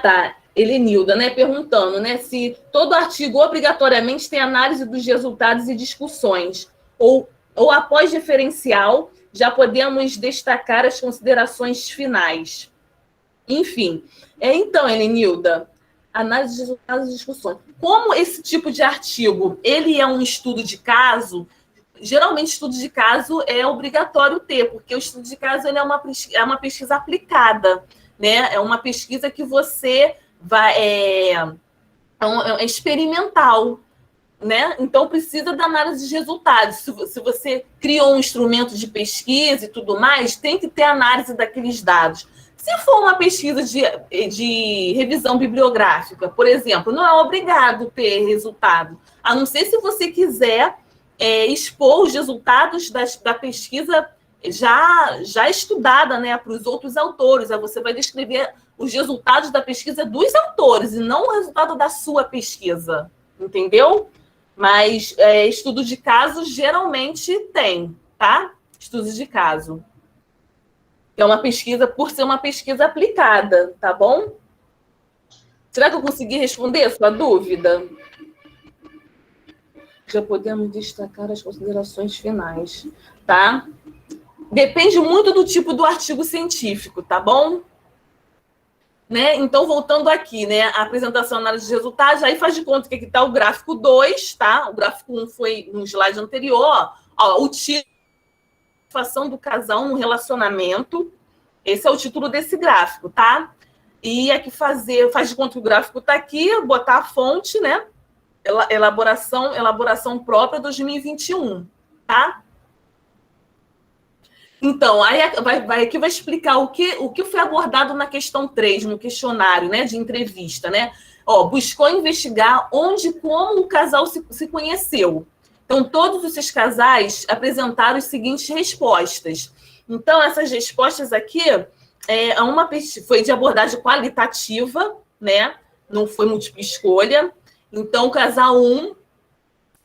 Tá. Helenilda, né, perguntando, né, se todo artigo obrigatoriamente tem análise dos resultados e discussões, ou após referencial, já podemos destacar as considerações finais. Enfim, então, Helenilda, análise de resultados e discussões. Como esse tipo de artigo, ele é um estudo de caso, geralmente estudo de caso é obrigatório ter, porque o estudo de caso ele é uma pesquisa aplicada, né? É uma pesquisa que você vai é experimental, né? Então precisa da análise de resultados. Se você criou um instrumento de pesquisa e tudo mais, tem que ter análise daqueles dados. Se for uma pesquisa de revisão bibliográfica, por exemplo, não é obrigado ter resultado, a não ser se você quiser expor os resultados da pesquisa já estudada, né, para os outros autores. Aí você vai descrever os resultados da pesquisa dos autores e não o resultado da sua pesquisa, entendeu? Mas estudo de caso geralmente tem, tá? Estudos de caso. É uma pesquisa, por ser uma pesquisa aplicada, tá bom? Será que eu consegui responder a sua dúvida? Já podemos destacar as considerações finais, tá? Depende muito do tipo do artigo científico, tá bom? Né? Então, voltando aqui, né? A apresentação, análise de resultados, aí faz de conta que aqui está o gráfico 2, tá? O gráfico 1 foi no slide anterior. O título, satisfação do casal no relacionamento. Esse é o título desse gráfico, tá? E aqui faz de conta que o gráfico está aqui, botar a fonte, né? Elaboração própria 2021, tá? Então, aí aqui vai explicar o que foi abordado na questão 3, no questionário, né, de entrevista, né? Buscou investigar onde e como o casal se conheceu. Então, todos esses casais apresentaram as seguintes respostas. Então, essas respostas aqui foi de abordagem qualitativa, né? Não foi múltipla escolha. Então, o casal 1,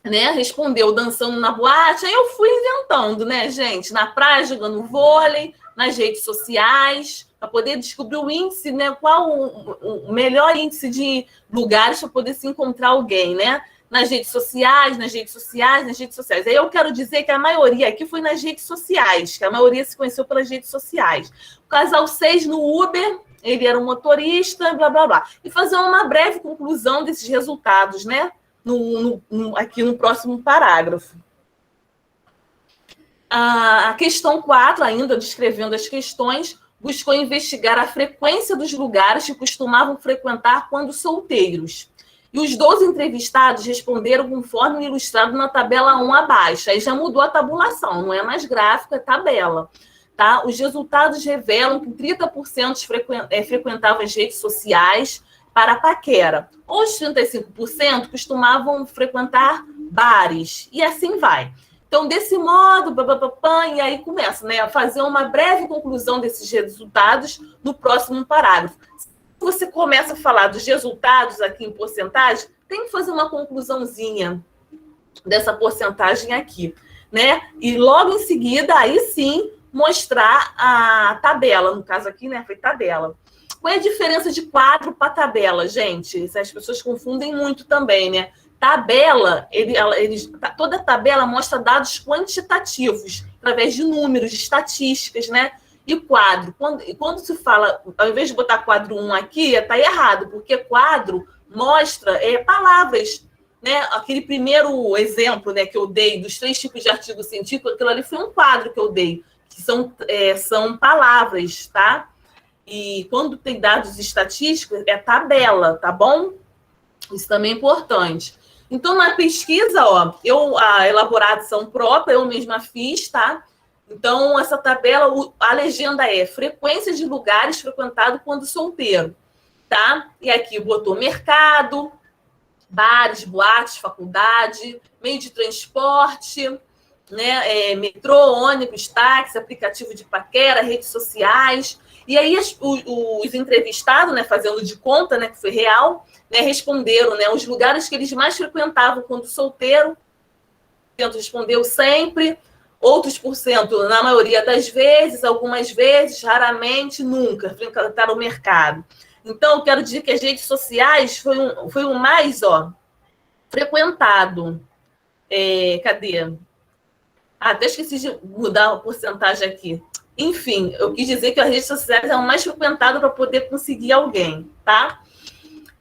né, respondeu dançando na boate. Aí eu fui inventando, né, gente? Na praia, jogando vôlei, nas redes sociais, para poder descobrir o índice, né? Qual o melhor índice de lugares para poder se encontrar alguém, né? Nas redes sociais. Aí eu quero dizer que a maioria aqui foi nas redes sociais, que a maioria se conheceu pelas redes sociais. O casal 6 no Uber, ele era um motorista, blá, blá, blá. E fazer uma breve conclusão desses resultados, né? Aqui no próximo parágrafo. A questão 4, ainda descrevendo as questões, buscou investigar a frequência dos lugares que costumavam frequentar quando solteiros. E os 12 entrevistados responderam conforme ilustrado na tabela 1 abaixo. Aí já mudou a tabulação, não é mais gráfico, é tabela. Tá? Os resultados revelam que 30% frequentavam as redes sociais para a paquera. Os 35% costumavam frequentar bares, e assim vai. Então, desse modo, e aí começa, né, a fazer uma breve conclusão desses resultados no próximo parágrafo. Se você começa a falar dos resultados aqui em porcentagem, tem que fazer uma conclusãozinha dessa porcentagem aqui, né? E logo em seguida, aí sim, mostrar a tabela. No caso aqui, né, foi tabela. Qual é a diferença de quadro para tabela, gente? As pessoas confundem muito também, né? Tabela, toda tabela mostra dados quantitativos, através de números, de estatísticas, né? E quadro, quando se fala, ao invés de botar quadro 1 aqui, está errado, porque quadro mostra palavras, né? Aquele primeiro exemplo, né, que eu dei dos 3 tipos de artigo científico, aquilo ali foi um quadro que eu dei, que são palavras, tá? E quando tem dados estatísticos, é tabela, tá bom? Isso também é importante. Então, na pesquisa, a elaboração própria, eu mesma fiz, tá? Então, essa tabela, a legenda é frequência de lugares frequentados quando solteiro, tá? E aqui botou mercado, bares, boates, faculdade, meio de transporte, né? Metrô, ônibus, táxi, aplicativo de paquera, redes sociais. E aí os entrevistados, né, fazendo de conta, né, que foi real, né, responderam, né, os lugares que eles mais frequentavam quando solteiro, respondeu sempre, outros por cento na maioria das vezes, algumas vezes, raramente, nunca, frequentaram o mercado. Então, eu quero dizer que as redes sociais foi o mais frequentado. Cadê? Até esqueci de mudar a porcentagem aqui. Enfim, eu quis dizer que as redes sociais é o mais frequentado para poder conseguir alguém, tá?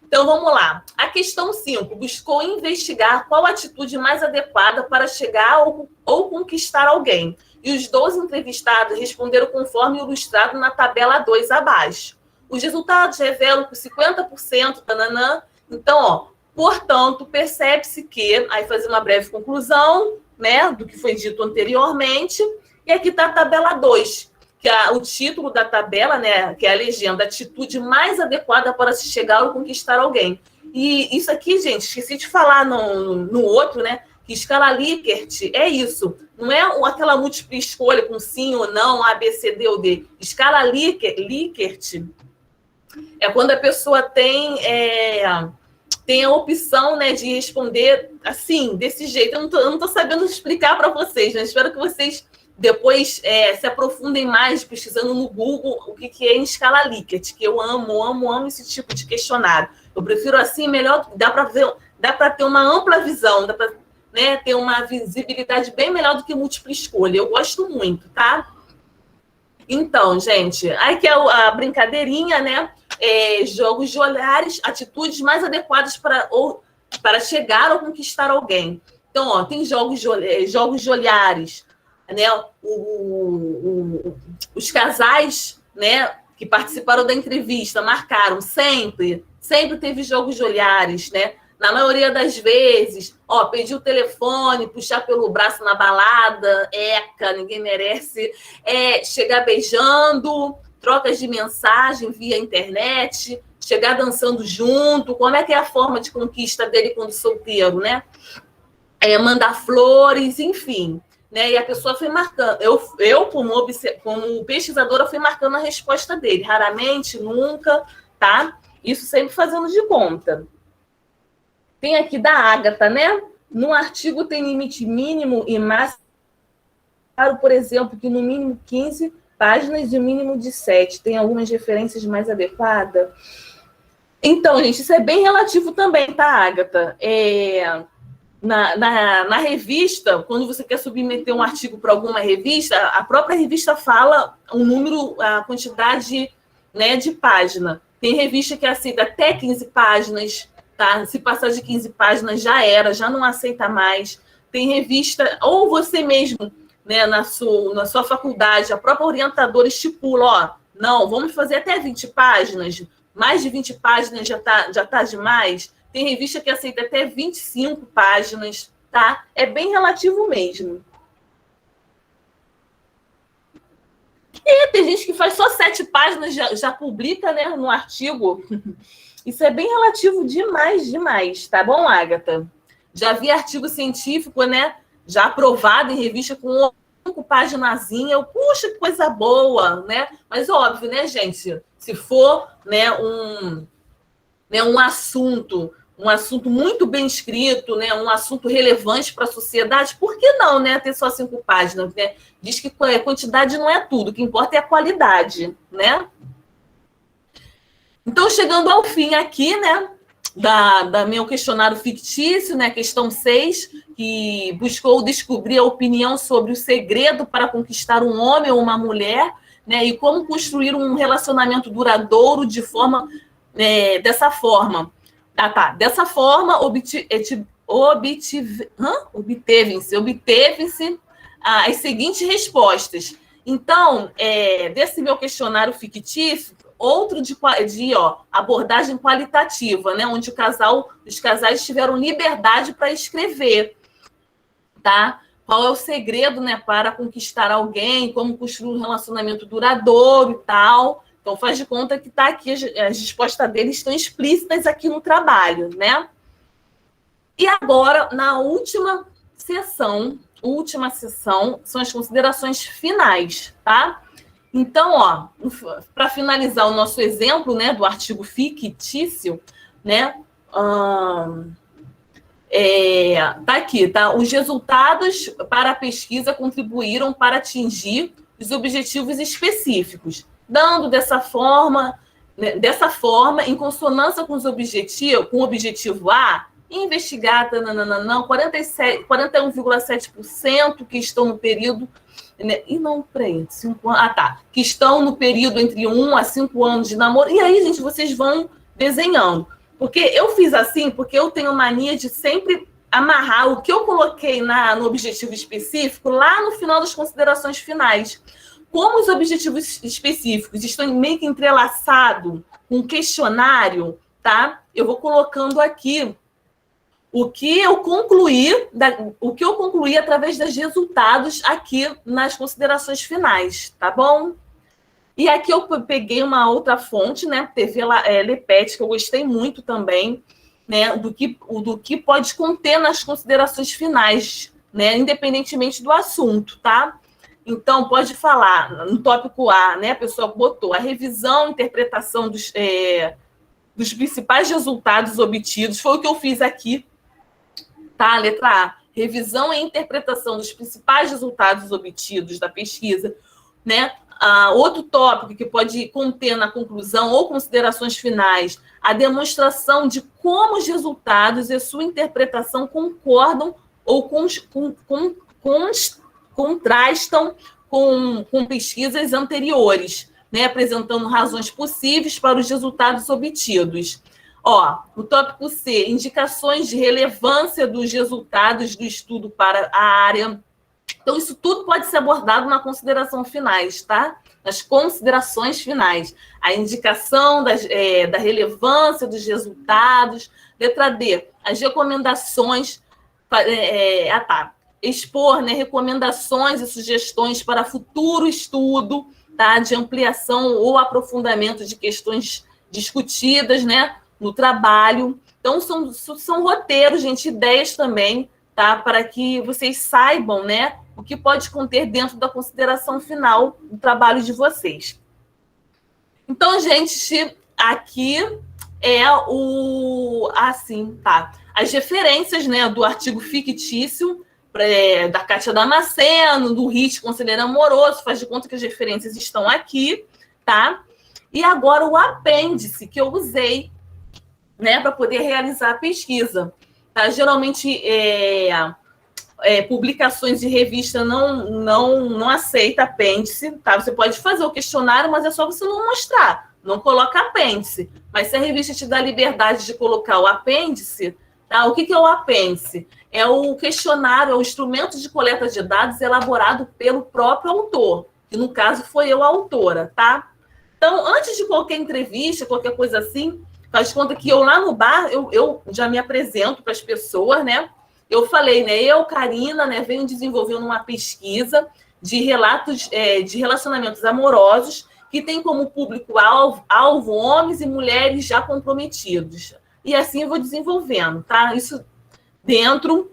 Então, vamos lá. A questão 5. Buscou investigar qual a atitude mais adequada para chegar ou conquistar alguém. E os 12 entrevistados responderam conforme ilustrado na tabela 2 abaixo. Os resultados revelam que 50%, tananã. Então, portanto, percebe-se que, aí fazer uma breve conclusão, né, do que foi dito anteriormente, e aqui está a tabela 2, que é o título da tabela, né, que é a legenda, atitude mais adequada para se chegar ou conquistar alguém. E isso aqui, gente, esqueci de falar no outro, né, que escala Likert é isso, não é aquela múltipla escolha com sim ou não, A, B, C, D ou D. Escala Likert é quando a pessoa tem a opção, né, de responder assim, desse jeito. Eu não estou sabendo explicar para vocês, mas espero que vocês depois se aprofundem mais pesquisando no Google o que é em escala Likert, que eu amo esse tipo de questionário. Eu prefiro assim, melhor, dá para ter uma ampla visão, dá para, né, ter uma visibilidade bem melhor do que múltipla escolha. Eu gosto muito, tá? Então, gente, aí que é a brincadeirinha, né? Jogos de olhares, atitudes mais adequadas para chegar ou conquistar alguém. Então, tem jogos de olhares, né? Os casais, né, que participaram da entrevista marcaram sempre teve jogos de olhares, né? Na maioria das vezes, pedir o telefone, puxar pelo braço na balada, ninguém merece, chegar beijando, trocas de mensagem via internet, chegar dançando junto, como é que é a forma de conquista dele quando solteiro, né? Mandar flores, enfim, né? E a pessoa foi marcando. Eu como pesquisadora, fui marcando a resposta dele, raramente, nunca, tá? Isso sempre fazendo de conta. Tem aqui da Ágata, né? No artigo tem limite mínimo e máximo, por exemplo, que no mínimo 15 páginas e o mínimo de 7. Tem algumas referências mais adequadas? Então, gente, isso é bem relativo também, tá, Ágata? Na revista, quando você quer submeter um artigo para alguma revista, a própria revista fala o número, a quantidade, né, de página. Tem revista que aceita até 15 páginas, tá? Se passar de 15 páginas já não aceita mais. Tem revista, ou você mesmo, né, na sua faculdade, a própria orientadora estipula, não, vamos fazer até 20 páginas, mais de 20 páginas já tá demais. Tem revista que aceita até 25 páginas, tá? É bem relativo mesmo. E tem gente que faz só 7 páginas, já publica, né, no artigo. Isso é bem relativo demais, tá bom, Ágata? Já vi artigo científico, né, já aprovado em revista com 5 paginazinhas. Puxa, que coisa boa, né? Mas óbvio, né, gente? Se for, né, um assunto muito bem escrito, né, um assunto relevante para a sociedade, por que não, né, ter só 5 páginas, né? Diz que a quantidade não é tudo, o que importa é a qualidade, né? Então, chegando ao fim aqui, né, da meu questionário fictício, né, questão 6, que buscou descobrir a opinião sobre o segredo para conquistar um homem ou uma mulher, né, e como construir um relacionamento duradouro dessa forma. Dessa forma, obteve-se as seguintes respostas. Então, desse meu questionário fictício, outro de abordagem qualitativa, né, onde os casais tiveram liberdade para escrever, tá? Qual é o segredo, né, para conquistar alguém, como construir um relacionamento duradouro e tal. Então, faz de conta que está aqui, as respostas deles estão explícitas aqui no trabalho, né? E agora, na última sessão, última sessão, são as considerações finais, tá? Então, ó, para finalizar o nosso exemplo, né, do artigo fictício, né, tá aqui, tá? Os resultados para a pesquisa contribuíram para atingir os objetivos específicos, dando dessa forma, em consonância com o objetivo A, investigar 41,7% que estão no período, né, e não, peraí, 5 anos, tá, que estão no período entre 1 a 5 anos de namoro, e aí, gente, vocês vão desenhando. Porque eu fiz assim, porque eu tenho mania de sempre amarrar o que eu coloquei no objetivo específico lá no final das considerações finais. Como os objetivos específicos estão meio que entrelaçados com um questionário, tá? Eu vou colocando aqui o que eu concluí através dos resultados aqui nas considerações finais, tá bom? E aqui eu peguei uma outra fonte, né, TV Lepete, que eu gostei muito também, né, do que pode conter nas considerações finais, né, independentemente do assunto, tá? Então, pode falar, no tópico A, né, a pessoa botou a revisão e interpretação dos principais resultados obtidos, foi o que eu fiz aqui, tá? Letra A, revisão e interpretação dos principais resultados obtidos da pesquisa, né? Outro tópico que pode conter na conclusão ou considerações finais, a demonstração de como os resultados e sua interpretação concordam ou contrastam com pesquisas anteriores, né, apresentando razões possíveis para os resultados obtidos. Ó, o tópico C, indicações de relevância dos resultados do estudo para a área. Então, isso tudo pode ser abordado na consideração finais, tá? Nas considerações finais. A indicação da relevância dos resultados. Letra D, as recomendações. Expor, né, recomendações e sugestões para futuro estudo, tá? De ampliação ou aprofundamento de questões discutidas, né, no trabalho. Então, são roteiros, gente, ideias também, tá? Para que vocês saibam, né, o que pode conter dentro da consideração final do trabalho de vocês. Então, gente, aqui é as referências, né, do artigo fictício, da Kátia Damasceno, do RIT, Conselheiro Amoroso, faz de conta que as referências estão aqui, tá? E agora o apêndice que eu usei, né, para poder realizar a pesquisa. Tá? Geralmente, publicações de revista não aceita apêndice, tá? Você pode fazer o questionário, mas é só você não mostrar, não coloca apêndice. Mas se a revista te dá a liberdade de colocar o apêndice, tá? O que é o apêndice? É o questionário, é o instrumento de coleta de dados elaborado pelo próprio autor, que no caso foi eu a autora, tá? Então, antes de qualquer entrevista, qualquer coisa assim, faz de conta que eu lá no bar, eu já me apresento para as pessoas, né? Eu falei, né? Eu, Karina, né, venho desenvolvendo uma pesquisa de relatos de relacionamentos amorosos que tem como público-alvo homens e mulheres já comprometidos. E assim eu vou desenvolvendo, tá? Isso dentro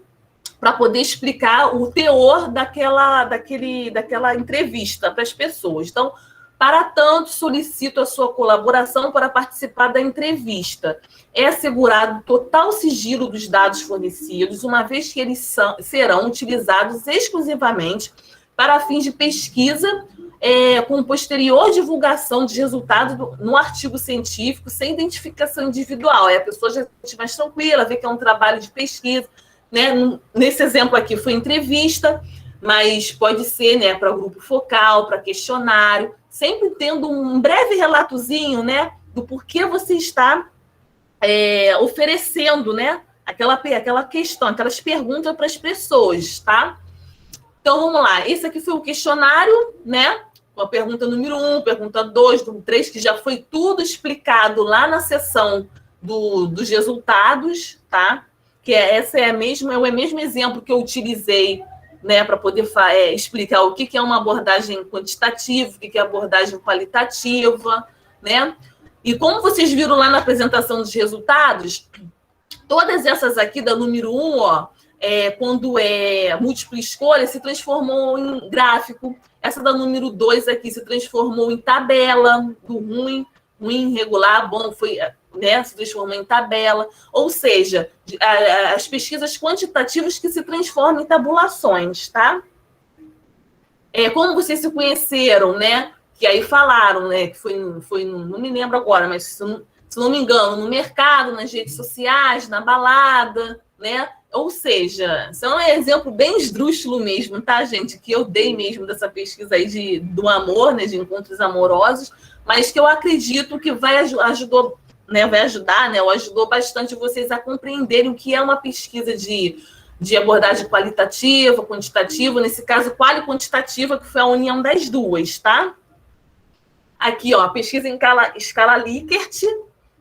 para poder explicar o teor daquela entrevista para as pessoas. Então, para tanto, solicito a sua colaboração para participar da entrevista. É assegurado total sigilo dos dados fornecidos, uma vez que eles serão utilizados exclusivamente para fins de pesquisa, com posterior divulgação de resultado no artigo científico, sem identificação individual. A pessoa já estiver mais tranquila, vê que é um trabalho de pesquisa, né? Nesse exemplo aqui foi entrevista, mas pode ser, né, para grupo focal, para questionário, sempre tendo um breve relatozinho, né, do porquê você está oferecendo, né, aquela questão, aquelas perguntas para as pessoas, tá? Então, vamos lá. Esse aqui foi o questionário, né, com a pergunta número 1, pergunta 2, 3, que já foi tudo explicado lá na sessão dos resultados, tá? Que é o mesmo exemplo que eu utilizei, né, para poder explicar o que é uma abordagem quantitativa, o que é abordagem qualitativa, né? E como vocês viram lá na apresentação dos resultados, todas essas aqui da número 1, ó, quando é múltipla escolha, se transformou em gráfico. Essa da número 2 aqui se transformou em tabela, do ruim, regular, bom, foi, né, se transformou em tabela. Ou seja, as pesquisas quantitativas que se transformam em tabulações, tá? Como vocês se conheceram, né? Que aí falaram, né? Que foi não me lembro agora, mas se não me engano, no mercado, nas redes sociais, na balada, né? Ou seja, isso é um exemplo bem esdrúxulo mesmo, tá, gente? Que eu dei mesmo dessa pesquisa aí do amor, né? De encontros amorosos, mas que eu acredito que ajudar, né? Ou ajudou bastante vocês a compreenderem o que é uma pesquisa de abordagem qualitativa, quantitativa, nesse caso, quali-quantitativa, que foi a união das duas, tá? Aqui, ó, a pesquisa em escala Likert,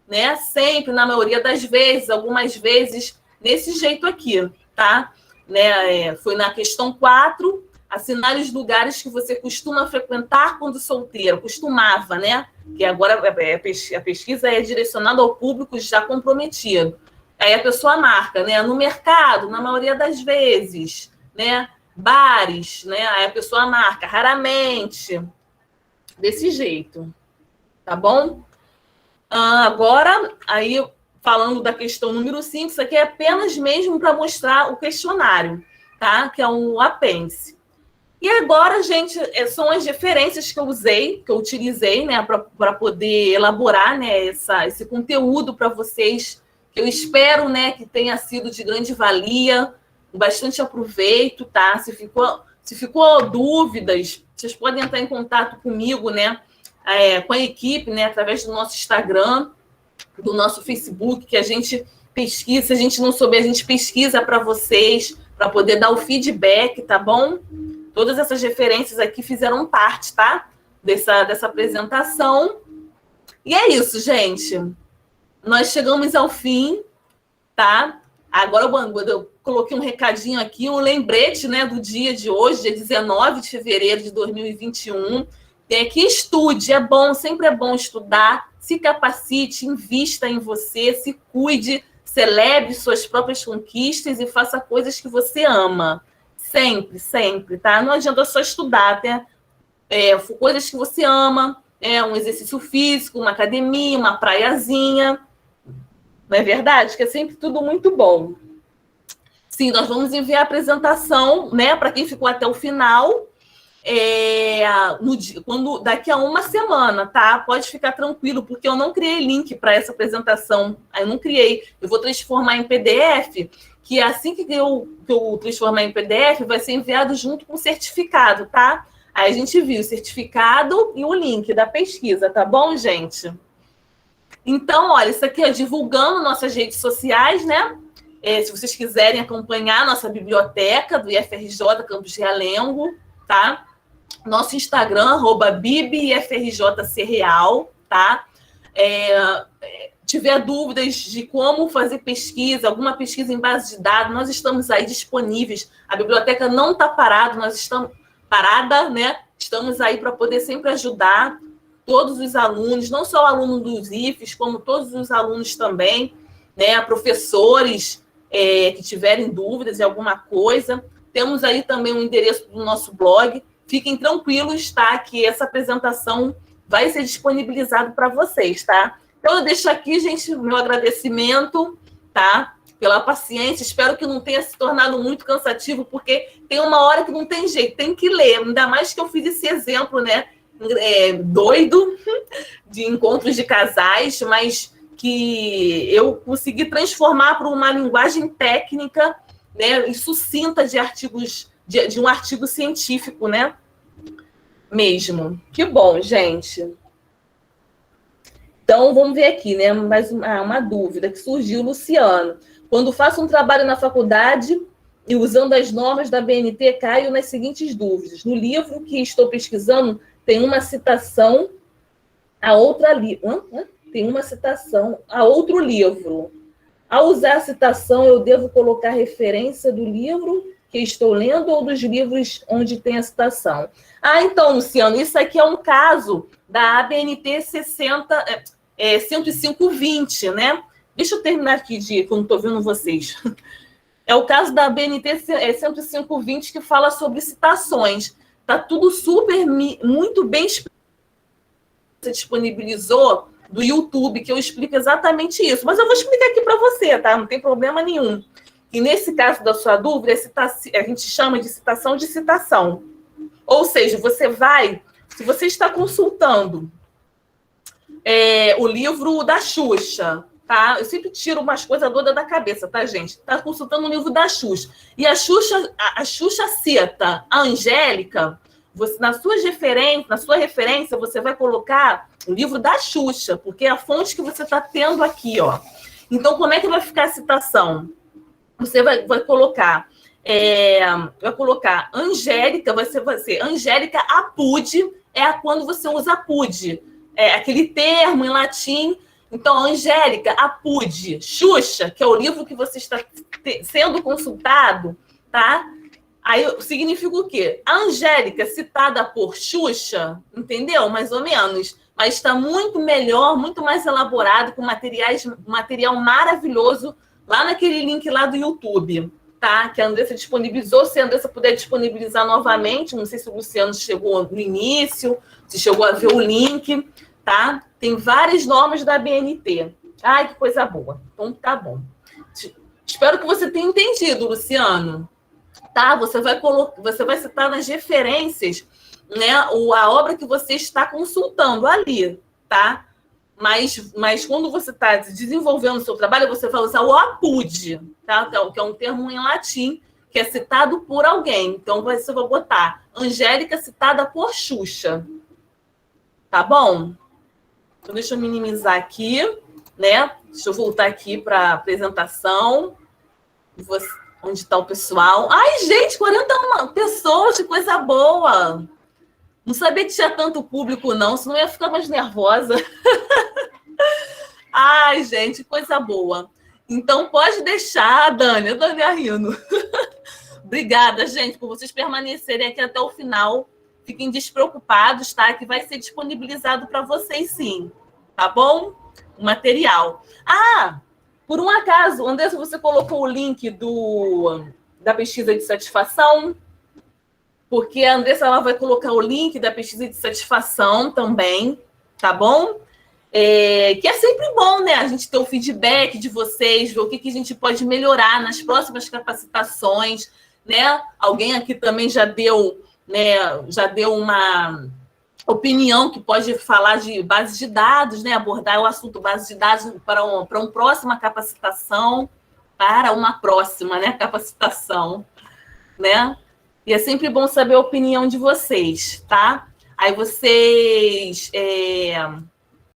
né? Sempre, na maioria das vezes, algumas vezes, nesse jeito aqui, tá? Né? Foi na questão 4, assinale os lugares que você costuma frequentar quando solteiro, costumava, né? Que agora a pesquisa é direcionada ao público já comprometido. Aí a pessoa marca, né? No mercado, na maioria das vezes, né? Bares, né? Aí a pessoa marca raramente, desse jeito, tá bom? Agora, aí falando da questão número 5, isso aqui é apenas mesmo para mostrar o questionário, tá? Que é um apêndice. E agora, gente, são as referências que eu utilizei, né? Para poder elaborar, né? Esse conteúdo para vocês. Eu espero, né, que tenha sido de grande valia, bastante aproveito, tá? Se ficou dúvidas, vocês podem entrar em contato comigo, né, com a equipe, né, através do nosso Instagram, do nosso Facebook, que a gente pesquisa, se a gente não souber, a gente pesquisa para vocês, para poder dar o feedback, tá bom? Todas essas referências aqui fizeram parte, tá? Dessa apresentação. E é isso, gente. Nós chegamos ao fim, tá? Agora eu coloquei um recadinho aqui, um lembrete, né, do dia de hoje, dia 19 de fevereiro de 2021. Tem aqui, estude, é bom, sempre é bom estudar, se capacite, invista em você, se cuide, celebre suas próprias conquistas e faça coisas que você ama. Sempre, sempre, tá? Não adianta só estudar, né? Coisas que você ama, um exercício físico, uma academia, uma praiazinha. Não é verdade? Que é sempre tudo muito bom. Sim, nós vamos enviar a apresentação, né, para quem ficou até o final, daqui a uma semana, tá? Pode ficar tranquilo, porque eu não criei link para essa apresentação. Eu não criei. Eu vou transformar em PDF, que assim que eu transformar em PDF, vai ser enviado junto com o certificado, tá? Aí a gente viu o certificado e o link da pesquisa, tá bom, gente? Então, olha, isso aqui é divulgando nossas redes sociais, né? Se vocês quiserem acompanhar a nossa biblioteca do IFRJ Campus Realengo, tá? Nosso Instagram, @bibifrjcreal, tá? Tiver dúvidas de como fazer pesquisa, alguma pesquisa em base de dados, nós estamos aí disponíveis. A biblioteca não está parada, nós estamos parada, né? Estamos aí para poder sempre ajudar todos os alunos, não só o aluno dos IFES, como todos os alunos também, né? Professores que tiverem dúvidas em alguma coisa. Temos aí também o endereço do nosso blog. Fiquem tranquilos, tá? Que essa apresentação vai ser disponibilizada para vocês, tá? Então, eu deixo aqui, gente, o meu agradecimento, tá? Pela paciência. Espero que não tenha se tornado muito cansativo, porque tem uma hora que não tem jeito, tem que ler. Ainda mais que eu fiz esse exemplo, né? Doido de encontros de casais, mas que eu consegui transformar para uma linguagem técnica, né, e sucinta de artigos, de um artigo científico, né? Mesmo. Que bom, gente. Então, vamos ver aqui, né? Mais uma dúvida que surgiu, Luciano. Quando faço um trabalho na faculdade e usando as normas da BNT, caio nas seguintes dúvidas. No livro que estou pesquisando, tem uma citação a tem uma citação a outro livro. Ao usar a citação, eu devo colocar referência do livro que estou lendo ou dos livros onde tem a citação? Então, Luciano, isso aqui é um caso da ABNT 10520, né? Deixa eu terminar aqui, que eu não estou vendo vocês. É o caso da BNT 10520, que fala sobre citações. Está tudo muito bem explicado. Você disponibilizou do YouTube, que eu explico exatamente isso. Mas eu vou explicar aqui para você, tá? Não tem problema nenhum. E nesse caso da sua dúvida, a gente chama de citação de citação. Ou seja, se você está consultando o livro da Xuxa, tá? Eu sempre tiro umas coisas doidas da cabeça, tá, gente? Está consultando o livro da Xuxa. E a Xuxa cita a Angélica. Na sua referência, você vai colocar o livro da Xuxa, porque é a fonte que você está tendo aqui, ó. Então, como é que vai ficar a citação? Você vai colocar Angélica, vai ser Angélica Apude, quando você usa Apude, aquele termo em latim. Então, Angélica Apude, Xuxa, que é o livro que você está sendo consultado, tá? Aí significa o quê? A Angélica citada por Xuxa, entendeu? Mais ou menos. Mas está muito melhor, muito mais elaborado, com material maravilhoso, lá naquele link lá do YouTube, tá? Que a Andressa disponibilizou. Se a Andressa puder disponibilizar novamente, não sei se o Luciano chegou no início, se chegou a ver o link, tá? Tem várias normas da BNT. Ai, que coisa boa. Então, tá bom. Espero que você tenha entendido, Luciano. Tá? Você vai citar nas referências, né, a obra que você está consultando ali, tá? Mas quando você está desenvolvendo o seu trabalho, você vai usar o APUD, tá? Que é um termo em latim, que é citado por alguém. Então, você vai botar Angélica citada por Xuxa. Tá bom? Então, deixa eu minimizar aqui, né? Deixa eu voltar aqui para a apresentação. Onde está o pessoal? Ai, gente, 41 pessoas, que coisa boa! Não sabia que tinha tanto público, não, senão eu ia ficar mais nervosa. Ai, gente, coisa boa. Então, pode deixar, Dani, a Dani rindo. Obrigada, gente, por vocês permanecerem aqui até o final. Fiquem despreocupados, tá? Que vai ser disponibilizado para vocês, sim. Tá bom? O material. Por um acaso, Andressa, você colocou o link da pesquisa de satisfação? Porque a Andressa ela vai colocar o link da pesquisa de satisfação também, tá bom? Que é sempre bom, né? A gente ter o feedback de vocês, ver o que a gente pode melhorar nas próximas capacitações, né? Alguém aqui também já deu uma opinião que pode falar de base de dados, né? Abordar o assunto base de dados para uma próxima capacitação, né? Capacitação, né? E é sempre bom saber a opinião de vocês, tá? Aí vocês